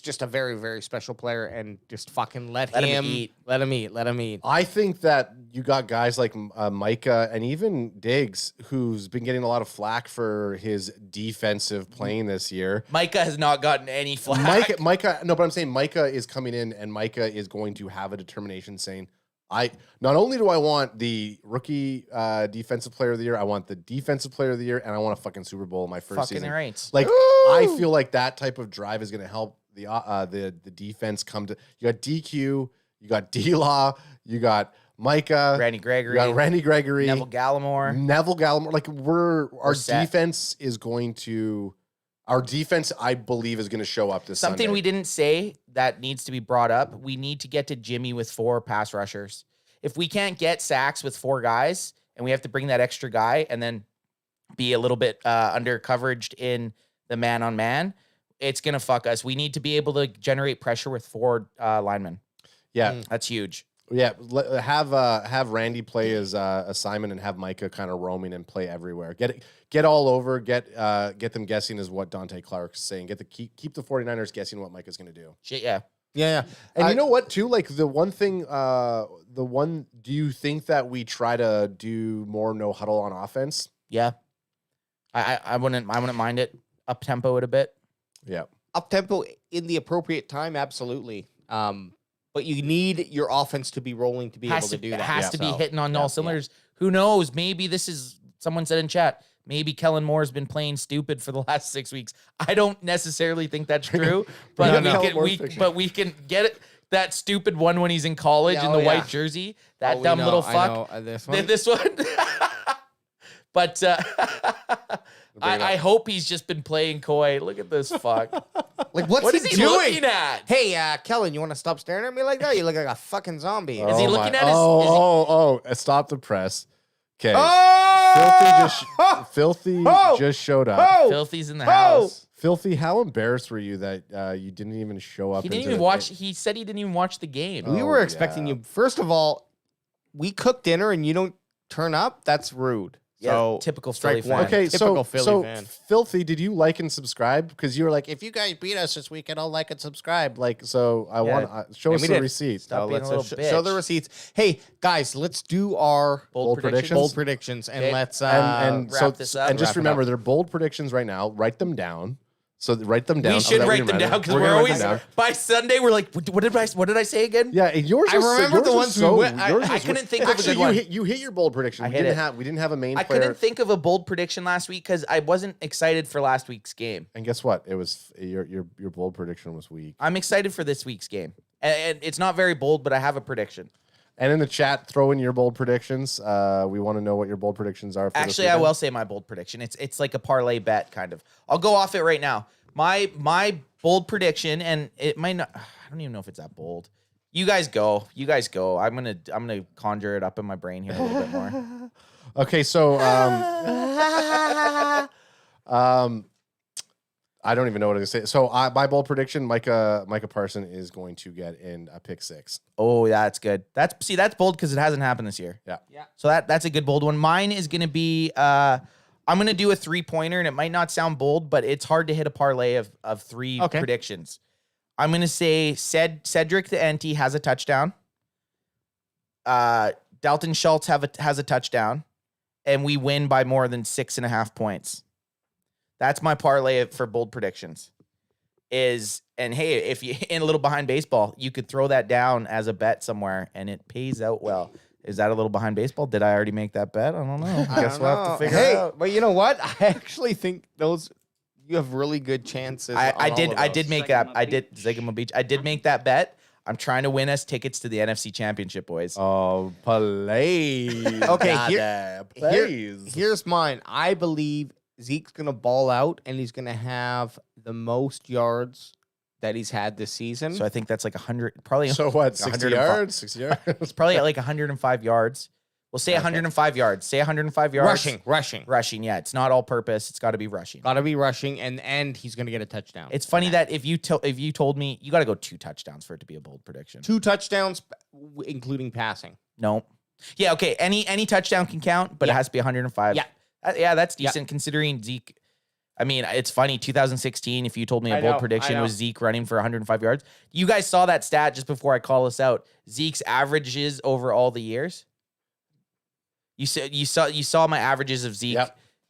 just a very, very special player, and just fucking let Let him him eat. Let him eat. Let him eat. I think that you got guys like Micah and even Diggs, who's been getting a lot of flack for his defensive playing this year. Micah has not gotten any flack. Micah, no, but I'm saying Micah is coming in, and Micah is going to have a determination saying, not only do I want the rookie defensive player of the year, I want the defensive player of the year, and I want a fucking Super Bowl in my first Fucking season. right. Like, I feel like that type of drive is going to help the defense come to. You got DQ, you got D-Law, you got Micah, Randy Gregory, you got Randy Gregory, Neville Gallimore. Like our set. defense is going to. Our defense, I believe, is going to show up this Something Sunday. we didn't say that needs to be brought up. We need to get to Jimmy with 4 pass rushers. If we can't get sacks with 4 guys, and we have to bring that extra guy, and then be a little bit under coveraged in the man-on-man, it's going to fuck us. We need to be able to generate pressure with 4 linemen. Yeah, That's huge. yeah. Have Randy play his assignment and have Micah kind of roaming and play everywhere. Get all over. Get them guessing is what Dante Clark's saying. Keep the 49ers guessing what Micah's going to do. Shit, yeah. Yeah. And you know what, too? Like the one thing, do you think that we try to do more no huddle on offense? Yeah. I wouldn't mind it. Up tempo it a bit. Yeah. Up tempo in the appropriate time, absolutely. But you need your offense to be rolling to be able to do that. Has to be So, hitting on all cylinders. Who knows? Maybe this is, someone said in chat, maybe Kellen Moore's been playing stupid for the last 6 weeks. I don't necessarily think that's true, but we can get it. That stupid one when he's in college Yeah, in the oh, white yeah. jersey. That we dumb know, little I fuck. know, this one. This one. But I hope he's just been playing coy. Look at this fuck. Like, what's What he is he doing? looking at? Hey, Kellen, you want to stop staring at me like that? You look like a fucking zombie. Is he looking at his- Stop the press. Okay. Oh! Filthy Oh! just showed up. Oh! Filthy's in the house. Filthy, how embarrassed were you that you didn't even show up? He didn't even watch. He said he didn't even watch the game. We Oh, were expecting yeah. you. First of all, we cook dinner and you don't turn up. That's rude. Yeah, So typical strike Philly one. fan. Okay, Typical so Philly fan. Filthy, did you like and subscribe? Because you were like, if you guys beat us this weekend, I'll like and subscribe. Like, so I Yeah. want show And us we the did. receipt. Stop being a little show the bitch. receipts. Hey, guys, let's do our Bold predictions? bold predictions and Okay. let's And wrap so this up. and just Wrap it remember, up. they're bold predictions right now. Write them down. So write them down. We so should that write them down because We're we're gonna write always them down. by Sunday. We're like, what did I say again? Yeah, and yours. I was- remember yours the was ones we so- went- yours I was- couldn't think of a Actually, good one. you hit your bold prediction. I We hit didn't it. have a main I player. couldn't think of a bold prediction last week because I wasn't excited for last week's game. And guess what? It was your bold prediction was weak. I'm excited for this week's game, and it's not very bold, but I have a prediction. And in the chat, throw in your bold predictions. We want to know what your bold predictions are. For this Actually, I weekend. will say my bold prediction. It's like a parlay bet kind of. I'll go off it right now. My bold prediction, and it might not. I don't even know if it's that bold. You guys go. I'm gonna conjure it up in my brain here a little bit more. Okay, so I don't even know what to say. So my bold prediction: Micah Parson is going to get in a pick 6. Oh, that's good. That's bold because it hasn't happened this year. Yeah. Yeah. So that's a good bold one. Mine is gonna be I'm going to do a 3-pointer, and it might not sound bold, but it's hard to hit a parlay of 3 predictions. I'm going to say Cedric the Ente has a touchdown. Dalton Schultz has a touchdown, and we win by more than 6.5 points. That's my parlay for bold predictions. And hey, if you in a little behind baseball, you could throw that down as a bet somewhere, and it pays out well. Is that a little behind baseball? Did I already make that bet? I don't know. I guess we'll have to figure it out. But you know what? I actually think you have really good chances. I did make that. I did Zigama Beach. I did make that bet. I'm trying to win us tickets to the NFC Championship, boys. Oh, please. Okay, please. Here's mine. I believe Zeke's going to ball out, and he's going to have the most yards that he's had this season. So I think that's like 100, probably. So what, 60 yards? 60 yards? It's probably at like 105 yards. We'll say 105 yards. Say 105 yards. Rushing, yeah. It's not all purpose. It's got to be rushing. Got to be rushing, and he's going to get a touchdown. It's funny that if you told me, you got to go 2 touchdowns for it to be a bold prediction. 2 touchdowns, including passing. No. Yeah, okay. Any touchdown can count, but it has to be 105. Yeah. Yeah, that's decent considering Zeke. I mean, it's funny. 2016, if you told me a bold prediction was Zeke running for 105 yards, you guys saw that stat just before I call this out. Zeke's averages over all the years. You saw my averages of Zeke.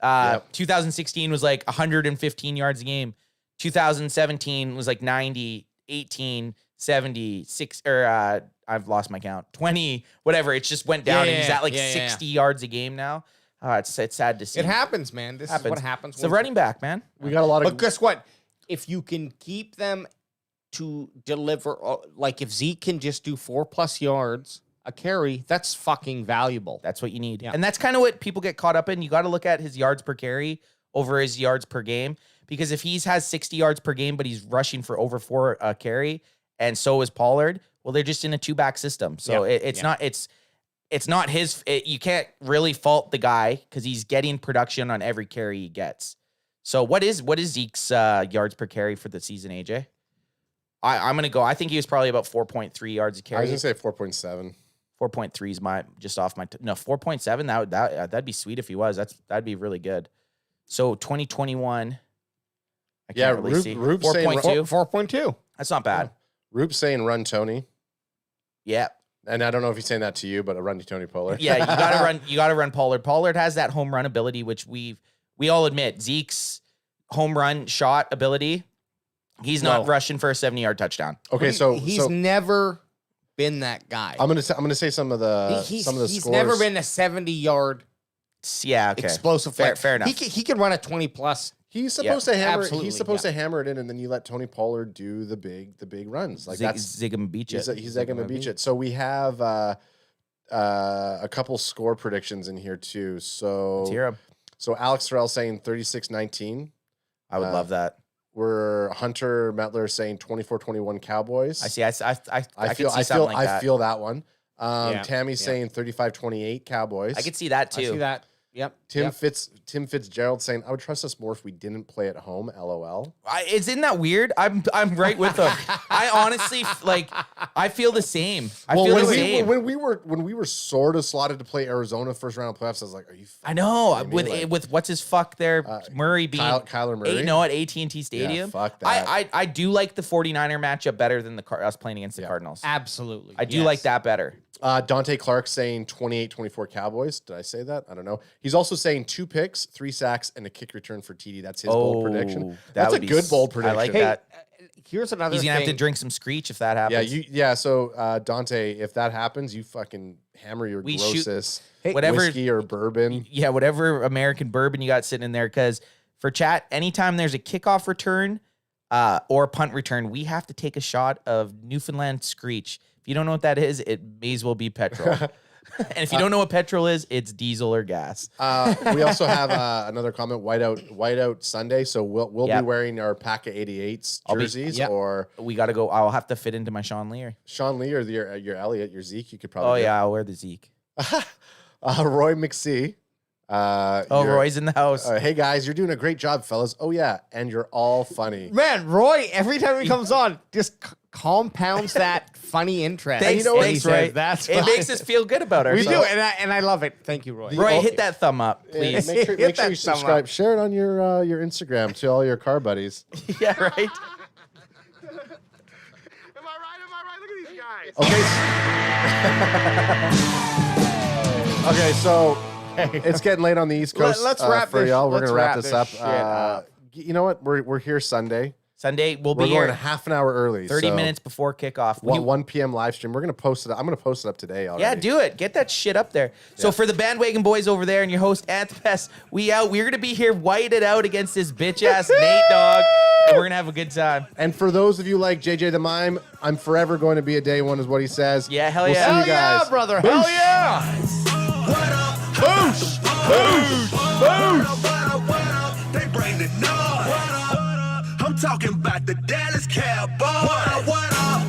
Yep. 2016 was like 115 yards a game. 2017 was like 90, 18, 70, 6, or I've lost my count. 20, whatever. It just went down, and he's at like 60 yards a game now. It's sad to see. It happens, man. This is what happens. It's a running back, man. We got a lot of. But guess what? If you can keep them to deliver, like if Zeke can just do 4+ yards a carry, that's fucking valuable. That's what you need. Yeah. And that's kind of what people get caught up in. You got to look at his yards per carry over his yards per game, because if he has 60 yards per game, but he's rushing for over 4 a carry, and so is Pollard, well, they're just in a 2-back system. So it's not his. You can't really fault the guy because he's getting production on every carry he gets. So what is Zeke's yards per carry for the season, AJ? I'm gonna go. I think he was probably about 4.3 yards a carry. I was gonna say 4.7. 4.3 is just off my. No, 4.7. That'd be sweet if he was. That'd be really good. So 2021. I can't really see. 4.2. 4.2. That's not bad. Roop's saying run Tony. Yeah. And I don't know if he's saying that to you, but a run to Tony Pollard. Yeah, you gotta run Pollard. Pollard has that home run ability, which we all admit. Zeke's home run shot ability, he's not rushing for a 70-yard touchdown. Okay, he's never been that guy. I'm gonna say some of the he's scores. Never been a 70-yard explosive. Fair enough. He can run a 20+. He's supposed to hammer. Absolutely, He's supposed to hammer it in, and then you let Tony Pollard do the big runs. Like Zigam beach it. He's gonna beach it. So we have a couple score predictions in here too. So let's hear 'em. So Alex Terrell saying 36-19. I would love that. We're Hunter Metler saying 24-21 Cowboys. I see. I feel that one. Tammy's saying 35-28 Cowboys. I could see that too. I see that. Yep. Tim Fitzgerald saying, I would trust us more if we didn't play at home. LOL. Isn't that weird? I'm right with them. I honestly I feel the same. When we were sort of slotted to play Arizona first round of playoffs, I was like, are you? I know with what's his fuck there, Murray being Kyler Murray. At AT&T Stadium. Yeah, fuck that. I do like the 49er matchup better than us playing against the Cardinals. Absolutely. I do like that better. Dante Clark saying 28-24 Cowboys. Did I say that? I don't know. He's also saying 2 picks, 3 sacks, and a kick return for TD. That's his bold prediction. That's a good bold prediction. I like that. Here's another He's going to have to drink some Screech if that happens. So Dante, if that happens, you fucking hammer your grossest whiskey or bourbon. Yeah, whatever American bourbon you got sitting in there. Because for chat, anytime there's a kickoff return or a punt return, we have to take a shot of Newfoundland Screech. If you don't know what that is, it may as well be petrol. And if you don't know what petrol is, it's diesel or gas. We also have another comment, whiteout Sunday. So we'll be wearing our Pack of 88s jerseys, or we got to go. I'll have to fit into my Sean Lee. Sean Lee or your Elliott, your Zeke. You could probably. I'll wear the Zeke. Roy McSee. Roy's in the house. Hey guys, you're doing a great job, fellas. Oh yeah, and you're all funny. Man, Roy, every time he comes on, just compounds that funny interest. Thanks, And you know what? thanks, He says, Roy. That's It fine. makes us feel good about We ourselves. do, and I love it. Thank you, Roy. Roy, hit that thumb up, Yeah, please. make sure Hit that you thumb subscribe. up. Share it on your Instagram to all your car buddies. Yeah, right. Am I right? Am I right? Look at these guys. Okay, so it's getting late on the East Coast. Let's wrap for this- y'all. We're let's gonna wrap wrap this this up. shit up. You know what? We're here Sunday. Sunday, we'll We're be going here a half an hour early. 30 so minutes before kickoff. 1 p.m. live stream. We're gonna post it. I'm gonna post it up today already. Yeah, do it. Get that shit up there. So Yeah. for the bandwagon boys over there and your host Antipes, we out. We're gonna be here whited out against this bitch ass Nate dog, and we're gonna have a good time. And for those of you like JJ the Mime, I'm forever going to be a day one, is what he says. Yeah, hell We'll yeah. see Hell you guys. yeah, brother. Hell yeah. What up? Boosh. Boosh. What up? They bring the noise. What up? I'm talking about the Dallas Cowboys. What up?